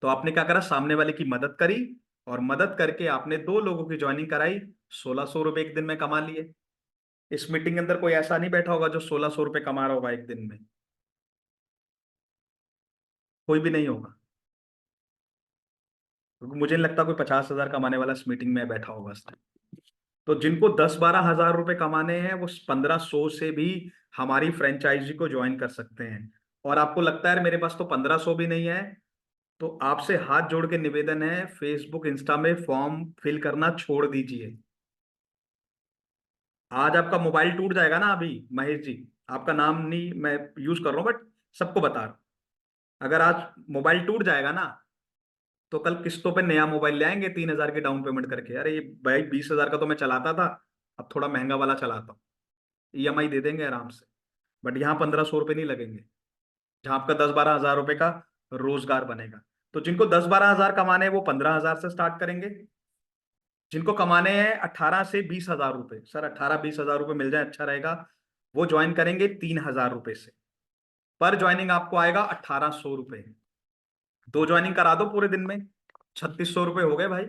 तो आपने क्या करा, सामने वाले की मदद करी, और मदद करके आपने 2 लोगों की ज्वाइनिंग कराई, 1600 रुपये एक दिन में कमा लिए। इस मीटिंग के अंदर कोई ऐसा नहीं बैठा होगा जो 1600 रुपये कमा रहा होगा एक दिन में, कोई भी नहीं होगा, क्योंकि मुझे नहीं लगता कोई 50 हज़ार कमाने वाला इस मीटिंग में बैठा होगा इस टाइम। तो जिनको 10-12 हज़ार रुपए कमाने हैं वो 1500 से भी हमारी फ्रेंचाइजी को ज्वाइन कर सकते हैं। और आपको लगता है मेरे पास तो 1500 भी नहीं है, तो आपसे हाथ जोड़ के निवेदन है, फेसबुक इंस्टा में फॉर्म फिल करना छोड़ दीजिए। आज आपका मोबाइल टूट जाएगा ना, अभी महेश जी आपका नाम नहीं मैं यूज कर रहा हूं, बट सबको बता रहा हूं, अगर आज मोबाइल टूट जाएगा ना तो कल किस्तों पे नया मोबाइल ले आएंगे 3 हज़ार की डाउन पेमेंट करके, अरे ये भाई 20 हज़ार का तो मैं चलाता था, अब थोड़ा महंगा वाला चलाता हूँ, ईएमआई दे देंगे आराम से। बट यहाँ 1500 रुपये नहीं लगेंगे, जहां आपका 10-12 हज़ार रुपए का रोजगार बनेगा। तो जिनको 10-12 हज़ार कमाने हैं वो 15 हज़ार से स्टार्ट करेंगे, जिनको कमाने हैं 18 से 20 हज़ार रुपए, सर 18-20 हज़ार रुपए मिल जाए अच्छा रहेगा, वो ज्वाइन करेंगे 3 हज़ार रुपए से। पर ज्वाइनिंग आपको आएगा 1800 रुपये। 2 ज्वाइनिंग करा दो पूरे दिन में, 3600 रुपये हो गए भाई।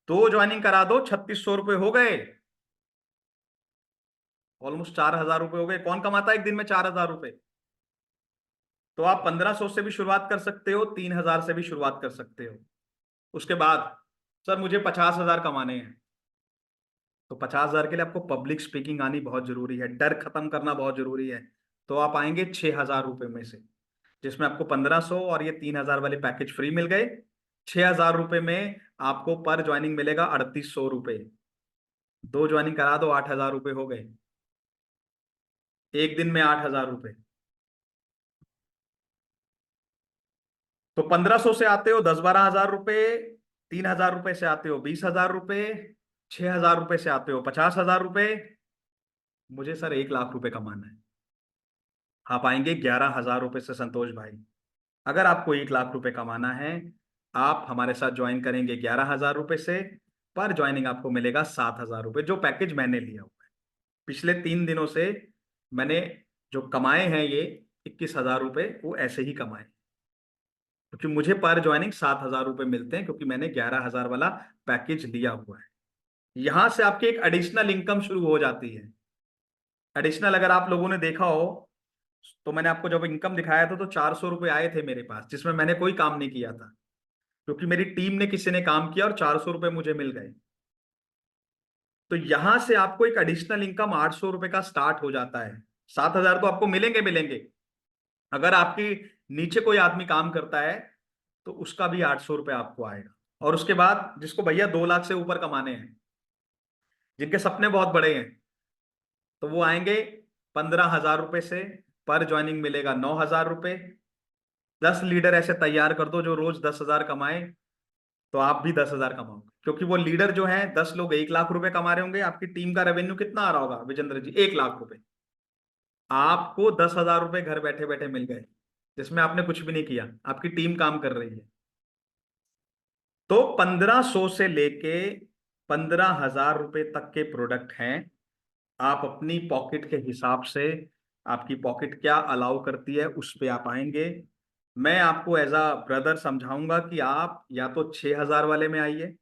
2 ज्वाइनिंग करा दो, 3600 रुपये हो गए, ऑलमोस्ट 4000 रुपये हो गए। कौन कमाता है एक दिन में 4000 रुपये? तो आप 1500 से भी शुरुआत कर सकते हो, 3000 से भी शुरुआत कर सकते हो। उसके बाद सर मुझे 50 हज़ार कमाने हैं, तो 50 हज़ार के लिए आपको पब्लिक स्पीकिंग आनी बहुत जरूरी है, डर खत्म करना बहुत जरूरी है। तो आप आएंगे 6000 रुपये में से, जिसमें आपको 1500 और ये 3000 वाले पैकेज फ्री मिल गए। 6000 रुपये में आपको पर ज्वाइनिंग मिलेगा 3800 रुपये। 2 ज्वाइनिंग करा दो, 8000 रुपये हो गए, एक दिन में 8000 रुपये। तो 1500 से आते हो 10-12 हज़ार रुपये, 3000 रुपये से आते हो 20 हज़ार रुपये, 6000 रुपये से आते हो 50 हज़ार रुपये। मुझे सर 1 लाख रुपए कमाना है, आप आएंगे 11 हज़ार रुपये से संतोष भाई। अगर आपको 1 लाख रुपए कमाना है, आप हमारे साथ ज्वाइन करेंगे 11 हज़ार रुपये से, पर ज्वाइनिंग आपको मिलेगा 7 हज़ार रुपये, जो पैकेज मैंने लिया हुआ है। पिछले 3 दिनों से मैंने जो कमाए हैं ये 21 हज़ार रुपये, वो ऐसे ही कमाए, क्योंकि मुझे पर ज्वाइनिंग 7 हज़ार रुपये मिलते हैं, क्योंकि मैंने 11 हज़ार वाला पैकेज लिया हुआ है। यहां से आपकी एक एडिशनल इनकम शुरू हो जाती है। एडिशनल अगर आप लोगों ने देखा हो तो मैंने आपको जब इनकम दिखाया था तो 400 रुपये आए थे मेरे पास, जिसमें मैंने कोई काम नहीं किया था, क्योंकि मेरी टीम ने किसी ने काम किया और 400 रुपये मुझे मिल गए। तो यहां से आपको एक एडिशनल इनकम 800 रुपये का स्टार्ट हो जाता है। 7 हज़ार तो आपको मिलेंगे मिलेंगे, अगर आपकी नीचे कोई आदमी काम करता है तो उसका भी 800 रुपये आपको आएगा। और उसके बाद जिसको भैया 2 लाख से ऊपर कमाने हैं, जिनके सपने बहुत बड़े हैं, तो वो आएंगे 15 हज़ार रुपये से, पर ज्वाइनिंग मिलेगा 9,000 रुपये। 10 लीडर ऐसे तैयार कर दो जो रोज 10,000 कमाए, तो आप भी 10,000 कमाओगे, क्योंकि वो लीडर जो है 10 लोग 1 लाख रुपए कमा रहे होंगे। आपकी टीम का रेवेन्यू कितना आ रहा होगा विजेंद्र जी? 1 लाख रुपए। आपको 10,000 रुपए घर बैठे बैठे मिल गए, जिसमें आपने कुछ भी नहीं किया, आपकी टीम काम कर रही है। तो 1,500 से लेके 15,000 रुपए तक के प्रोडक्ट हैं। आप अपनी पॉकेट के हिसाब से, आपकी पॉकेट क्या अलाउ करती है उस पे आप आएंगे। मैं आपको एज अ ब्रदर समझाऊंगा कि आप या तो 6,000 वाले में आइए,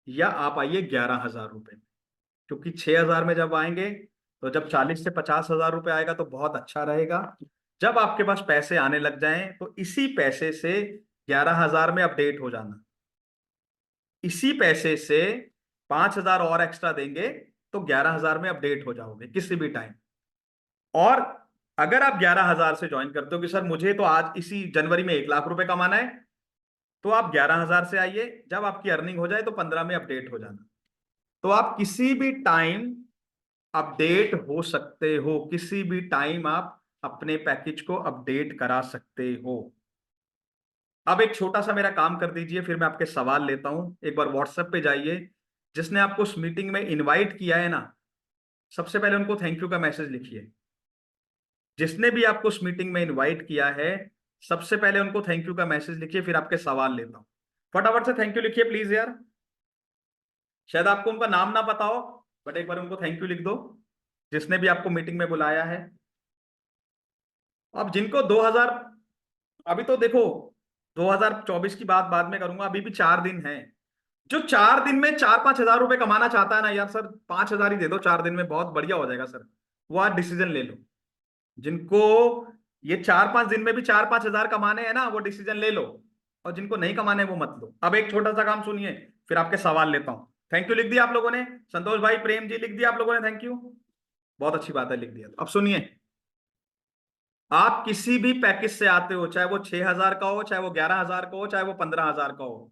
या आप आइए 11,000 रुपए में। क्योंकि 6,000 में जब आएंगे, तो जब 40 से 50,000 रुपए आएगा तो बहुत अच्छा रहेगा। जब आपके पास पैसे आने लग जाएं तो इसी पैसे से 11,000 में अपडेट हो जाना। इसी पैसे से 5,000 और एक्स्ट्रा देंगे तो 11,000 में अपडेट हो जाओगे किसी भी टाइम। और अगर आप 11,000 से ज्वाइन करते हो कि सर मुझे तो आज इसी जनवरी में 1 लाख रुपए कमाना है, तो आप 11,000 से आइए। जब आपकी अर्निंग हो जाए तो 15 में अपडेट हो जाना। तो आप किसी भी टाइम अपडेट हो सकते हो, किसी भी टाइम आप अपने पैकेज को अपडेट करा सकते हो। अब एक छोटा सा मेरा काम कर दीजिए, फिर मैं आपके सवाल लेता हूं। एक बार व्हाट्सएप पे जाइए। जिसने आपको उस मीटिंग में इनवाइट किया है ना, सबसे पहले उनको थैंक यू का मैसेज लिखिए। जिसने भी आपको उस मीटिंग में इनवाइट किया है, सबसे पहले उनको थैंक यू का मैसेज लिखिए, फिर आपके सवाल लेता हूं। फटाफट से थैंक यू लिखिए प्लीज यार। शायद आपको उनका नाम ना पता हो, बट एक बार उनको थैंक यू लिख दो, जिसने भी आपको मीटिंग में बुलाया है। अब जिनको 2000, अभी तो देखो 2024 की बात बाद में करूंगा, अभी भी 4 दिन है। जो 4 दिन में 4-5 हजार रुपए कमाना चाहता है ना, यार सर 5,000 ही दे दो 4 दिन में, बहुत बढ़िया हो जाएगा सर, वो आज डिसीजन ले लो। जिनको ये 4-5 दिन में भी 4-5 हजार कमाने हैं ना, वो डिसीजन ले लो। और जिनको नहीं कमाने वो मत लो। अब एक छोटा सा काम सुनिए, फिर आपके सवाल लेता हूं। थैंक यू लिख दिया आप लोगों ने? संतोष भाई, प्रेम जी, लिख दिया आप लोगों ने थैंक यू? बहुत अच्छी बात है, लिख दिया। अब सुनिए, आप किसी भी पैकेज से आते हो, चाहे वो 6,000 का हो, चाहे वो 11,000 का हो, चाहे वो 15,000 का हो,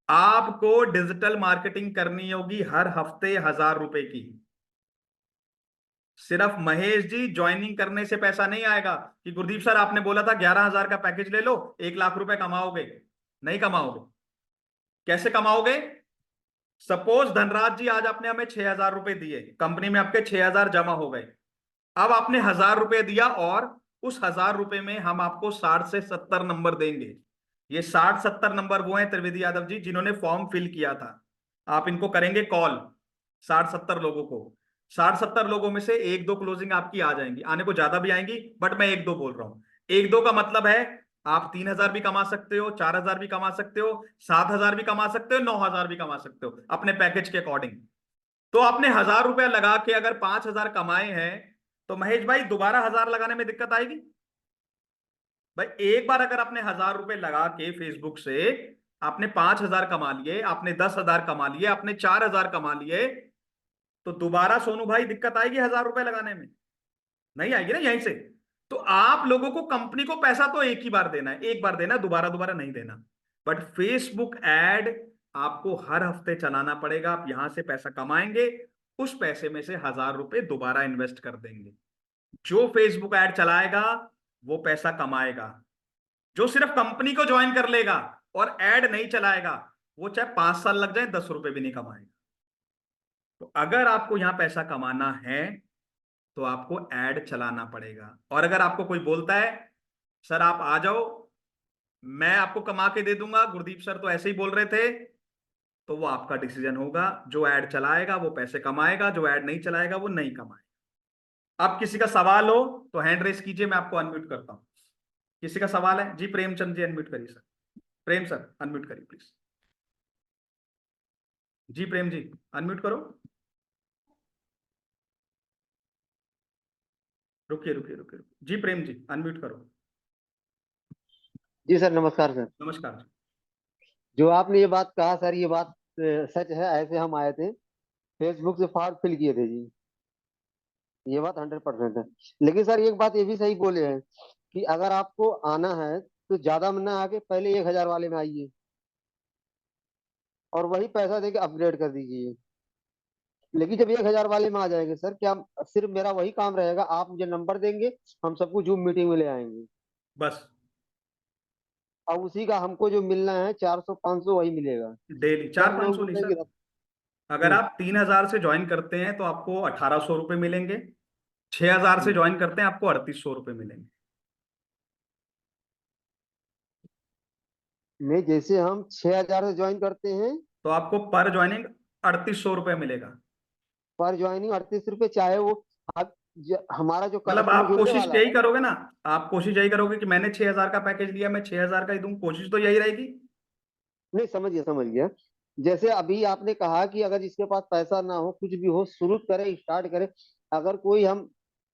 आपको डिजिटल मार्केटिंग करनी होगी हर हफ्ते 1,000 रुपए की। सिर्फ महेश जी ज्वाइनिंग करने से पैसा नहीं आएगा कि गुरदीप सर आपने बोला था 11,000 का पैकेज ले लो 1 लाख रुपए कमाओगे। नहीं कमाओगे। कैसे कमाओगे? सपोज धनराज जी आज आपने हमें 6,000 रुपए दिए, कंपनी में आपके 6,000 जमा हो गए। अब आपने 1,000 रुपए दिया, और उस 1,000 रुपए में हम आपको 60 से 70 नंबर देंगे। ये 60-70 नंबर वो हैं त्रिवेदी यादव जी, जिन्होंने फॉर्म फिल किया था। आप इनको करेंगे कॉल, 60-70 लोगों को। 60-70 लोगों में से 1-2 क्लोजिंग आपकी आ जाएंगी, आने को ज्यादा भी आएंगी, बट मैं 1-2 बोल रहा हूं। 1-2 का मतलब है आप 3,000 भी कमा सकते हो, 4,000 भी कमा सकते हो, 7,000 भी कमा सकते हो, 9,000 भी कमा सकते हो अपने पैकेज के अकॉर्डिंग। तो आपने 1,000 रुपया लगा के अगर 5,000 कमाए हैं, तो महेश भाई दोबारा 1,000 लगाने में दिक्कत आएगी? भाई एक बार अगर आपने 1,000 रुपए लगा के फेसबुक से आपने 5,000 कमा लिए, आपने 10,000 कमा लिए, आपने 4,000 कमा लिए, तो दोबारा सोनू भाई दिक्कत आएगी 1,000 रुपए लगाने में? नहीं आएगी ना यहीं से। तो आप लोगों को कंपनी को पैसा तो एक ही बार देना है, एक बार देना है, दोबारा दोबारा नहीं देना। बट फेसबुक एड आपको हर हफ्ते चलाना पड़ेगा। आप यहां से पैसा कमाएंगे, उस पैसे में से 1,000 रुपए दोबारा इन्वेस्ट कर देंगे। जो फेसबुक ऐड चलाएगा वो पैसा कमाएगा। जो सिर्फ कंपनी को ज्वाइन कर लेगा और ऐड नहीं चलाएगा, वो चाहे 5 साल लग जाए 10 रुपए भी नहीं कमाएगा। तो अगर आपको यहां पैसा कमाना है, तो आपको ऐड चलाना पड़ेगा। और अगर आपको कोई बोलता है सर आप आ जाओ, मैं आपको कमा के दे दूंगा, गुरदीप सर तो ऐसे ही बोल रहे थे, तो वो आपका डिसीजन होगा। जो ऐड चलाएगा वो पैसे कमाएगा, जो ऐड नहीं चलाएगा वो नहीं कमाएगा। अब किसी का सवाल हो तो हैंड रेस कीजिए, मैं आपको अनम्यूट करता हूं। किसी का सवाल है? जी प्रेमचंद जी अनम्यूट करिए सर। प्रेम सर अनम्यूट करिए प्लीज। जी प्रेम जी अनम्यूट करो। रुकिए रुकिए रुकिए रुकिए। जी प्रेम जी अनम्यूट करो। जी सर, नमस्कार सर। नमस्कार। जो आपने ये बात कहा सर, ये बात सच है। ऐसे हम आए थे, फेसबुक से फॉर्म फिल किए थे जी। ये बात 100% है। लेकिन सर एक बात ये भी सही बोले हैं कि अगर आपको आना है तो ज्यादा में ना आके पहले 1,000 वाले में आइए और वही पैसा देके अपग्रेड कर दीजिए। लेकिन जब 1,000 वाले में आ जाएंगे सर, क्या सिर्फ मेरा वही काम रहेगा, आप मुझे नंबर देंगे, हम सबको जूम मीटिंग में ले आएंगे, बस अब उसी का हमको जो मिलना है 400 500 वही मिलेगा। डेली चार सब पाँच लोग सौ नहीं बोलते हैं सर। कि अगर आप 3,000 से ज्वाइन करते हैं तो आपको 1,800 रुपये मिलेंगे। 6,000 से हम्म, ज्वाइन करते हैं आपको 3,800 रुपये मिलेंगे। नहीं, जैसे हम 6,000 से ज्वाइन करते हैं, तो आपको पर ज्वाइनिंग 3,800 रुपये मिलेगा। पर ज्वाइनिंग 38 रुपये, चाहे वो आप हमारा जो मतलब कस्टमर आप जुड़ने कोशिश वाला यही है। करोगे ना। आप कोशिश यही करोगे कि मैंने 6,000 का पैकेज लिया, मैं 6,000 का ही दूं, कोशिश तो यही रहेगी। नहीं, समझ गया समझ गया। जैसे अभी आपने कहा कि अगर जिसके पास पैसा ना हो, कुछ भी हो, शुरू करे, स्टार्ट करे। अगर कोई हम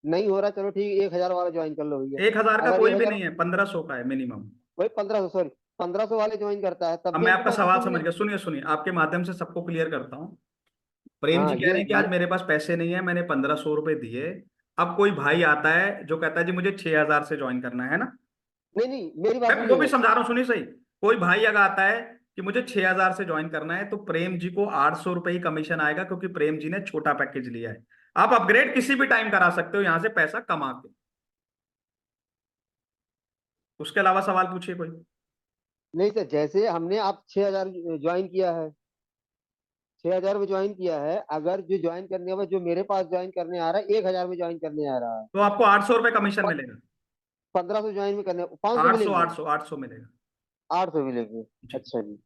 नहीं हो रहा, चलो ठीक, 1,000 वाला ज्वाइन कर लो भैया। 1,000 का अगर कोई एक भी हजार नहीं है, 1,500 का है मिनिमम। वही 1500, सॉरी, 1500 वाले ज्वाइन करता है, तब अब भी मैं हमको आपका सवाल 1500 समझ मिलेगा। गया, सुनिए सुनिए, आपके माध्यम से सबको क्लियर करता हूँ। प्रेम जी हाँ, कह रहे हैं कि आज मेरे पास पैसे नहीं है, मैंने 1,500 रुपये दिए। अब कोई भाई आता है जो कहता है जी मुझे 6,000 से ज्वाइन करना है ना। नहीं नहीं, मेरी बात मैं वो भी सुनिएगा। समझा रहा हूँ, सुनिए सही। कोई भाई अगर आता है कि मुझे 6,000 से ज्वाइन करना है, तो प्रेम जी को 800 रुपये ही कमीशन आएगा, क्योंकि प्रेम जी ने छोटा पैकेज लिया है। आप अपग्रेड किसी भी टाइम करा सकते हो यहां से पैसा कमा के। उसके अलावा सवाल पूछिए कोई। नहीं सर, जैसे हमने आप 6,000 ज्वाइन किया है, 6,000 में ज्वाइन किया है, अगर जो ज्वाइन करने वाला, जो मेरे पास ज्वाइन करने आ रहा है, 1,000 में ज्वाइन करने आ रहा है, तो आपको 800 रुपये कमीशन मिलेगा। 1500 ज्वाइन में करने 500 800 मिलेंगे। 800 800 मिलेगा। 800 मिलेंगे। जी। अच्छा जी।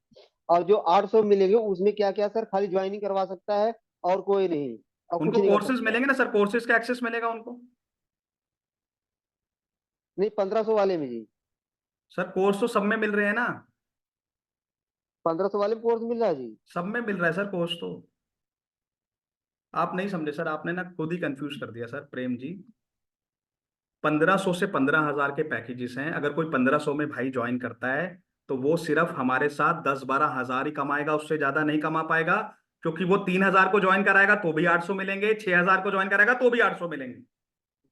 और जो 800 मिलेंगे उसमें क्या क्या सर, खाली ज्वाइनिंग करवा सकता है और कोई नहीं, और कुछ उनको नहीं कर कोर्सेज सकता? मिलेंगे ना सर, कोर्सेज का एक्सेस मिलेगा उनको। नहीं, 1500 वाले में जी। सर कोर्स तो सब में मिल रहे हैं ना। 1500 वाले में कोर्स मिल रहा है जी। सब में मिल रहा है सर कोर्स तो। आप नहीं समझे सर, आपने ना खुद ही कंफ्यूज कर दिया सर प्रेम जी। 1,500 से 15,000 के पैकेजेस हैं। अगर कोई 1,500 में भाई ज्वाइन करता है, तो वो सिर्फ हमारे साथ 10-12 हज़ार ही कमाएगा, उससे ज्यादा नहीं कमा पाएगा। क्योंकि वो 3,000 को ज्वाइन कराएगा तो भी 800 मिलेंगे, 6,000 को ज्वाइन कराएगा तो भी 800 मिलेंगे।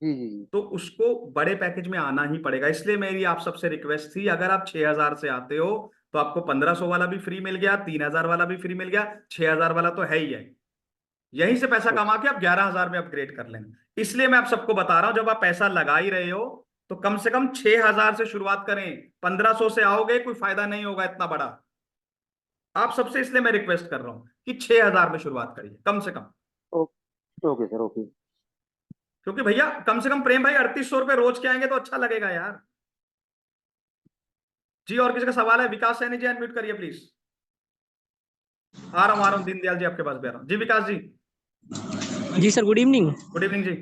जी जी जी। तो उसको बड़े पैकेज में आना ही पड़ेगा। इसलिए मेरी आप सबसे रिक्वेस्ट थी, अगर आप 6,000 से आते हो तो आपको 1,500 वाला भी फ्री मिल गया, 3,000 वाला भी फ्री मिल गया, 6,000 वाला तो है ही है। यहीं से पैसा कमा के आप 11,000 में अपग्रेड कर लेंगे। इसलिए मैं आप सबको बता रहा हूं, जब आप पैसा लगा ही रहे हो तो कम से कम 6,000 से शुरुआत करें। 1,500 से आओगे कोई फायदा नहीं होगा इतना बड़ा। आप सबसे इसलिए मैं रिक्वेस्ट कर रहा हूं कि 6,000 में शुरुआत करिए कम से कम। Okay sir, okay. क्योंकि भैया कम से कम प्रेम भाई 3,800 रुपये रोज के आएंगे तो अच्छा लगेगा यार। जी और किसी का सवाल है? विकास सैनी जी अनम्यूट करिए प्लीज। आ रहा हूँ दीनदयाल जी आपके पास भी आ रहा हूँ। जी विकास जी। जी sir, good evening. Good evening जी।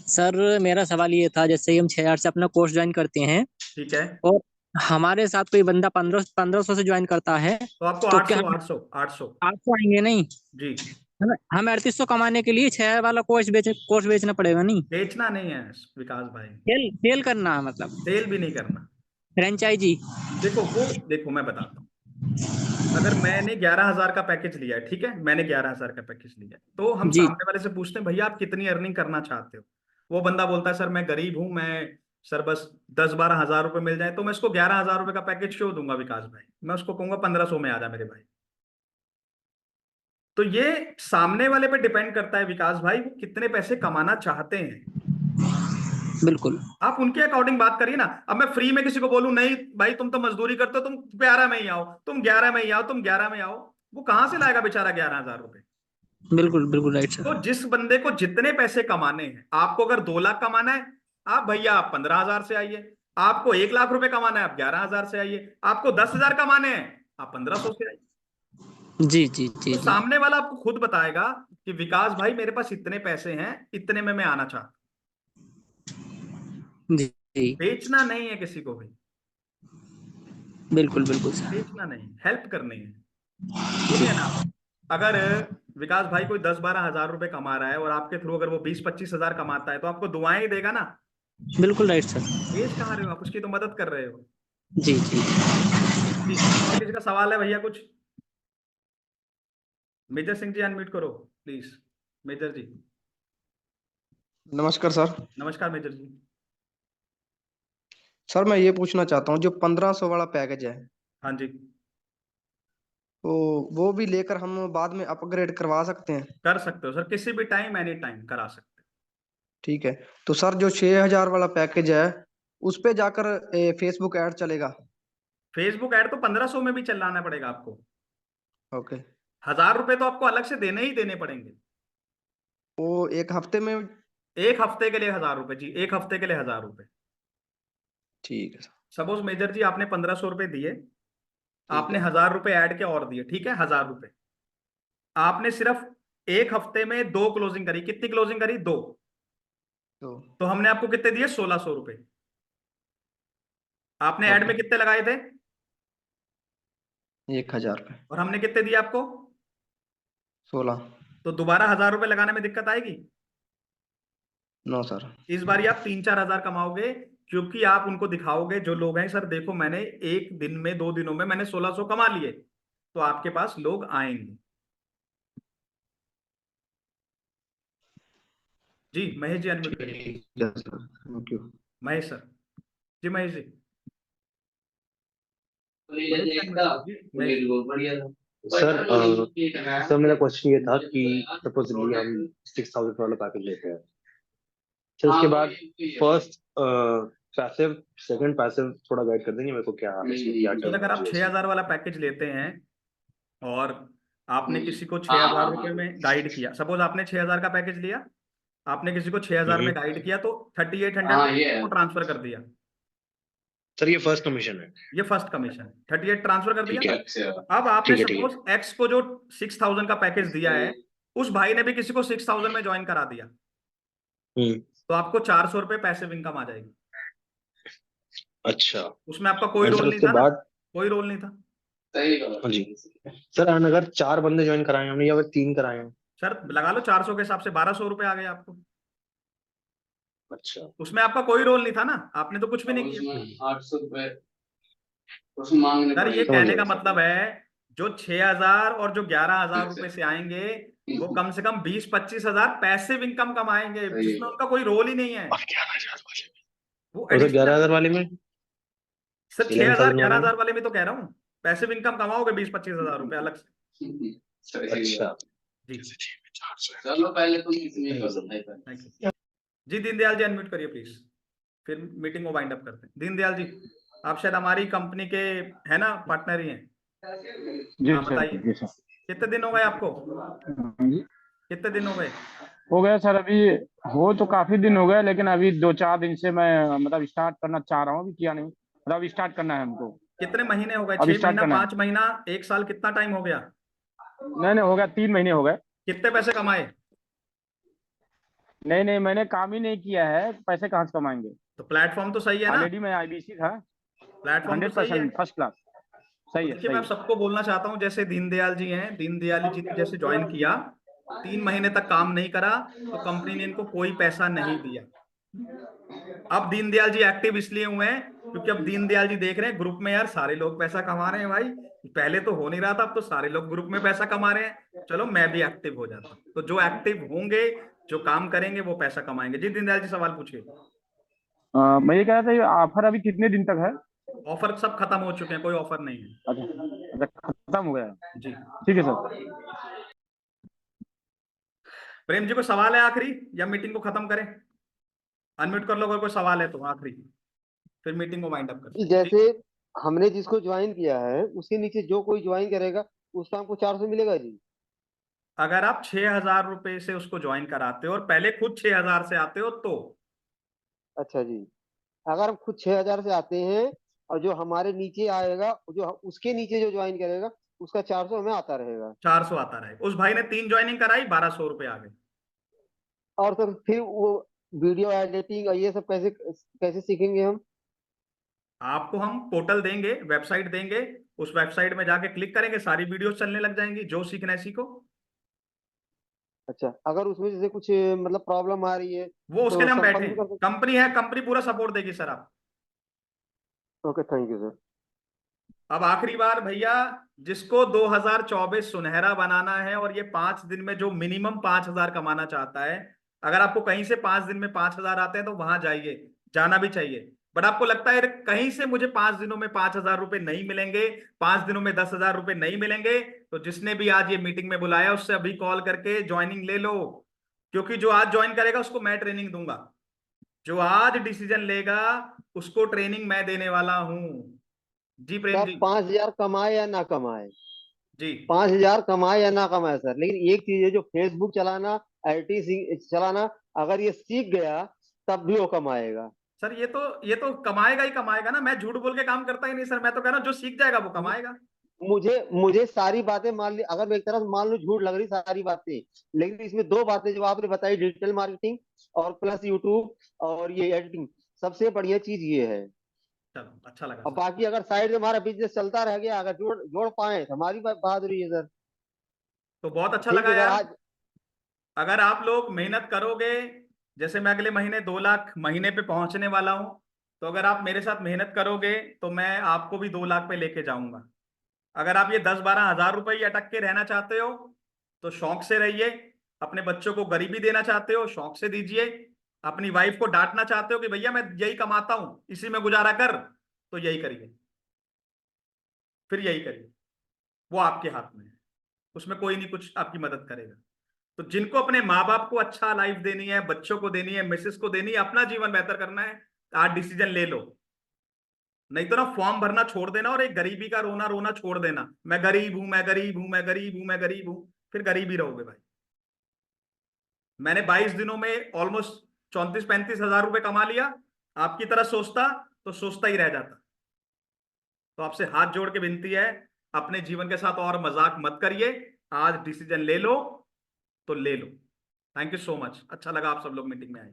सर मेरा सवाल ये था, जैसे ही हम 6,000 से अपना कोर्स ज्वाइन करते हैं ठीक है। और हमारे साथ कोई बंदा 1500 से ज्वाइन करता है, तो आपको तो क्या 800 हम 800 800। 800 आएंगे? नहीं, जी। हमें 3800 कमाने के लिए 6,000 वाला कोर्स बेचना पड़ेगा? नहीं, बेचना नहीं है विकास भाई। सेल सेल करना है मतलब, सेल भी नहीं करना। फ्रेंचाइजी। देखो मैं बताता हूँ। अगर मैंने 11,000 का पैकेज लिया है, ठीक है, मैंने 11,000 का पैकेज लिया है, तो हम जी सामने वाले से पूछते हैं भैया आप कितनी अर्निंग करना चाहते हो। वो बंदा बोलता है सर मैं गरीब हूं, मैं सर बस 10-12 हज़ार रुपये मिल जाए। तो मैं इसको 11,000 रुपये का पैकेज क्यों दूंगा विकास भाई? मैं उसको कहूंगा 1,500 में आ जा मेरे भाई। तो ये सामने वाले पे डिपेंड करता है विकास भाई, वो कितने पैसे कमाना चाहते हैं। बिल्कुल। आप उनके अकॉर्डिंग बात करिए ना। अब मैं फ्री में किसी को बोलूं नहीं भाई तुम तो मजदूरी करते हो, तुम 11 में ही आओ, तुम 11 में ही आओ, तुम 11 में आओ, वो कहां से लाएगा बेचारा 11,000 रुपये? बिल्कुल बिल्कुल राइट तो सर। जिस बंदे को जितने पैसे कमाने हैं, आपको अगर 2 लाख कमाना है, आप भैया आप 15,000 से आइए। आपको 1 लाख रुपए कमाना है, आप 11,000 से आइए। आपको 10,000 कमाने हैं, आप 1,500 से आइए। जी जी जी तो जी सामने वाला आपको खुद बताएगा कि विकास भाई मेरे पास इतने पैसे हैं, इतने में मैं आना चाहता जी जी। हूं। बेचना नहीं है किसी को भी। बिल्कुल बिल्कुल सर। बेचना नहीं, हेल्प करनी है। सुनिए ना, अगर विकास भाई कोई 10-12 हज़ार रुपए कमा रहा है और आपके थ्रू अगर वो 20-25 हज़ार कमाता है, तो आपको दुआएं ही देगा ना। बिल्कुल राइट सर। बेच कहाँ रहे हो आप, उसकी तो मदद कर रहे हो। जी जी। जी और किसी का सवाल है भैया कुछ? मेजर सिंह जी अनम्यूट करो प्लीज। मेजर जी। नमस्कार सर। नमस्कार मेजर जी। सर मैं ये पूछना चाहता हूँ, जो 1,500 वाला पैकेज है, हाँ जी। तो वो भी लेकर हम बाद में अपग्रेड करवा सकते हैं? कर सकते हो सर, किसी भी टाइम एनी टाइम करा सकते ठीक है। तो सर जो 6,000 वाला पैकेज है उस पे जाकर फेसबुक ऐड चलेगा? हो। फेसबुक ऐड तो 1500 में भी चलाना पड़ेगा आपको। ओके। 1000 रुपए तो आपको अलग से देने ही देने पड़ेंगे। वो एक हफ्ते में? एक हफ्ते के लिए 1000 रुपए जी, एक हफ्ते के लिए 1000 रुपए। ठीक है सर। सपोज मेजर जी आपने 1500 रुपए दिए, ठीक आपने है। 1000 रुपए ऐड के और दिए, ठीक है, 1000 रुपए। आपने सिर्फ एक हफ्ते में दो क्लोजिंग करी, कितनी क्लोजिंग करी? दो। तो तो हमने आपको कितने दिए? 1600 रुपए। आपने ऐड ओके, में कितने लगाए थे? 1,000 रुपये। और हमने कितने दिए आपको? 16। तो दोबारा 1000 रुपए लगाने में दिक्कत आएगी? No sir. इस बार आप 3-4 हजार कमाओगे, क्योंकि आप उनको दिखाओगे जो लोग हैं, सर देखो मैंने एक दिन में, 2 दिनों में मैंने 1600 कमा लिए, तो आपके पास लोग आएंगे। जी महेश जी अनम्यूट करिए ठीक प्लीज। है sir, thank you. Mahesh sir. जी महेश जी। महेश जी अनम्यूट करिए जी, महेश जी। सर मेरा क्वेश्चन ये था कि सपोजली हम 6,000 वाला पैकेज लेते हैं, फिर उसके बाद फर्स्ट पैसिव, सेकंड पैसिव थोड़ा गाइड कर देंगे मेरे को, क्या इसमें क्या सर अगर आप टर्मिनोलॉजी है 6,000 वाला पैकेज लेते हैं और आपने किसी को 6,000 रुपये में गाइड किया, सपोज आपने 6,000 का पैकेज लिया, आपने किसी को 6,000 में गाइड किया, तो 3800 को ट्रांसफर कर दिया। सर ये फर्स्ट कमीशन है? ये फर्स्ट कमीशन है, 38 ट्रांसफर कर दिया। ठीक है, अब आपने ठीक है, ठीक है। सपोज एक्स को जो 6,000 का पैकेज दिया है, उस भाई ने भी किसी को 6,000 में ज्वाइन करा दिया, हम्म। तो आपको 400 रुपये पैसिव इनकम आ जाएगी। अच्छा। उसमें आपका कोई एंड सर रोल नहीं उसके था ना, बाद? कोई रोल नहीं था। हाँ जी सर, एंड अगर 4 बंदे ज्वाइन कराए हमने या फिर 3 कराए हैं? सर लगा लो 400 के हिसाब से 1,200 रुपये आ गए आपको। अच्छा। उसमें आपका कोई रोल नहीं था ना, आपने तो कुछ भी नहीं किया। 800 रुपए उसमें मांगने सर ये पड़ेंगे। कहने का मतलब है, जो 6,000 और जो 11,000 रुपए से आएंगे, वो कम से कम 20-25 हजार पैसिव इनकम कमाएंगे, सही जिसमें है। उनका कोई रोल ही नहीं है। और 11,000 वाले में? वो और सर एडिशनल। 11,000 वाले में? सर 6,000 11,000 वाले में? 11,000 वाले में तो कह रहा हूँ, पैसिव इनकम कमाओगे 20-25 हजार रुपए अलग से। अच्छा। जी चलो पहले तुम इसमें कर दो। थैंक यू जी। दीनदयाल जी अनम्यूट करिए प्लीज, फिर मीटिंग को वाइंड अप करते हैं। दीनदयाल जी, आप शायद हमारी कंपनी के है ना, पार्टनर ही हैं। जी हाँ सर, बताइए, जी सर। कितने दिन हो गए आपको? जी, कितने दिन हो गए? हो गया सर। अभी हो तो काफी दिन हो गए, लेकिन अभी 2-4 दिन से मैं मतलब स्टार्ट करना चाह रहा हूँ, अभी किया नहीं। मतलब अभी स्टार्ट करना है हमको। कितने महीने हो गए? अभी 6 स्टार्ट महीना, करना है। 5 महीना, 1 साल, कितना टाइम हो गया? नहीं नहीं, हो गया 3 महीने हो गए। कितने पैसे कमाए? नहीं नहीं, मैंने काम ही नहीं किया है, पैसे कहाँ से कमाएंगे। तो प्लेटफॉर्म तो सही है ना? ऑलरेडी मैं IBC था। प्लेटफॉर्म तो सही है। 100% फर्स्ट क्लास। तो सही है, देखिए, सही मैं है। सबको बोलना चाहता हूँ, जैसे दीनदयाल जी हैं, दीनदयाल जी ने जैसे ज्वाइन किया, 3 महीने तक काम नहीं करा, तो कंपनी ने इनको कोई पैसा नहीं दिया। अब दीनदयाल जी एक्टिव इसलिए हुए हैं क्योंकि अब दीनदयाल जी देख रहे हैं ग्रुप में यार सारे लोग पैसा कमा रहे हैं भाई, पहले तो हो नहीं रहा था, अब तो सारे लोग ग्रुप में पैसा कमा रहे हैं, चलो मैं भी एक्टिव हो जाता हूँ। तो जो एक्टिव होंगे, जो काम करेंगे, वो पैसा कमाएंगे। जी दीनदयाल जी सवाल पूछिए। मैं ये कह रहा था, ये ऑफर अभी कितने दिन तक है? ऑफर सब खत्म हो चुके हैं, कोई ऑफर नहीं है। अच्छा अच्छा, खत्म हो गया है। जी ठीक है सर। प्रेम जी को सवाल है आखिरी, या मीटिंग को खत्म करें? अनम्यूट कर लो अगर कोई सवाल है तो आखिरी, फिर मीटिंग को वाइंड अप करते हैं। जैसे हमने जिसको ज्वाइन किया है उसके नीचे जो कोई ज्वाइन करेगा उसका हमको 400 मिलेगा जी? अगर आप 6,000 रुपए से उसको ज्वाइन कराते हो और पहले खुद 6,000 से आते हो तो। अच्छा जी। अगर हम खुद 6,000 से आते हैं और जो हमारे नीचे आएगा, जो उसके नीचे जो ज्वाइन करेगा उसका 400 हमें आता रहेगा। 400 आता रहे। उस भाई ने 3 ज्वाइनिंग कराई, 1,200 रुपए आ गए। और सर फिर वो वीडियो एडिटिंग और ये सब कैसे कैसे सीखेंगे हम? आपको हम पोर्टल देंगे, वेबसाइट देंगे, उस वेबसाइट में जाके क्लिक करेंगे, सारी वीडियोस चलने लग जाएंगी, जो सीखना है सीखो। अच्छा, अगर उसमें जैसे कुछ मतलब प्रॉब्लम आ रही है वो उसके तो लिए हम बैठे संपर्क भी हैं, कर सकते? कंपनी है, कंपनी पूरा सपोर्ट देगी सर आप। Okay, thank you sir. अब आखिरी बार भैया, जिसको 2024 सुनहरा बनाना है और ये 5 दिन में जो मिनिमम 5,000 कमाना चाहता है, अगर आपको कहीं से 5 दिन में 5,000 आते हैं तो वहां जाइए, जाना भी चाहिए। बट आपको लगता है कहीं से मुझे 5 दिनों में 5,000 रुपए नहीं मिलेंगे, 5 दिनों में 10,000 रुपए नहीं मिलेंगे, तो जिसने भी आज ये मीटिंग में बुलाया उससे अभी कॉल करके ज्वाइनिंग ले लो, क्योंकि जो आज ज्वाइन करेगा उसको मैं ट्रेनिंग दूंगा, जो आज डिसीजन लेगा उसको ट्रेनिंग मैं देने वाला हूं। जी प्रेम सर जी। 5,000 कमाए या ना कमाए, जी 5,000 कमाए या ना कमाए सर, लेकिन एक चीज है, जो फेसबुक चलाना, आईटी चलाना, अगर ये सीख गया तब भी वो कमाएगा। सर, ये तो कमाएगा ही कमाएगा ना, मैं झूठ बोल के काम करता ही नहीं सर, मैं तो कह रहा हूं जो सीख जाएगा वो कमाएगा। मुझे मुझे सारी बातें मान ली, अगर मैं एक तरह से मान लूं झूठ लग रही सारी बातें, लेकिन इसमें दो बातें जो आपने बताई, डिजिटल मार्केटिंग और प्लस यूट्यूब और ये एडिटिंग, सबसे बढ़िया चीज ये है। चलो अच्छा लगा और सर। बाकी अगर साइड में हमारा बिजनेस चलता रह गया, अगर जोड़ जोड़ पाए तो हमारी बहादुरी है सर। तो बहुत अच्छा ठीक लगा है सर। यार। आज अगर आप लोग मेहनत करोगे, जैसे मैं अगले महीने 2 लाख महीने पे पहुंचने वाला हूं, तो अगर आप मेरे साथ मेहनत करोगे तो मैं आपको भी 2 लाख पे लेके जाऊंगा। अगर आप ये 10-12 हजार रुपए ही अटक के रहना चाहते हो तो शौक से रहिए, अपने बच्चों को गरीबी देना चाहते हो शौक से दीजिए, अपनी वाइफ को डांटना चाहते हो कि भैया मैं यही कमाता हूं इसी में गुजारा कर, तो यही करिए, फिर यही करिए, वो आपके हाथ में है, उसमें कोई नहीं कुछ आपकी मदद करेगा। तो जिनको अपने माँ बाप को अच्छा लाइफ देनी है, बच्चों को देनी है, मिसेस को देनी है, अपना जीवन बेहतर करना है, आज डिसीजन ले लो। नहीं तो ना फॉर्म भरना छोड़ देना और एक गरीबी का रोना रोना छोड़ देना, मैं गरीब हूं, मैं गरीब हूं, मैं गरीब हूं, मैं गरीब हूं, फिर गरीब ही रहोगे भाई। मैंने 22 दिनों में ऑलमोस्ट 34-35 हजार रुपए कमा लिया, आपकी तरह सोचता तो सोचता ही रह जाता। तो आपसे हाथ जोड़ के विनती है, अपने जीवन के साथ और मजाक मत करिए, आज डिसीजन ले लो तो ले लो। थैंक यू सो मच, अच्छा लगा आप सब लोग मीटिंग में आए।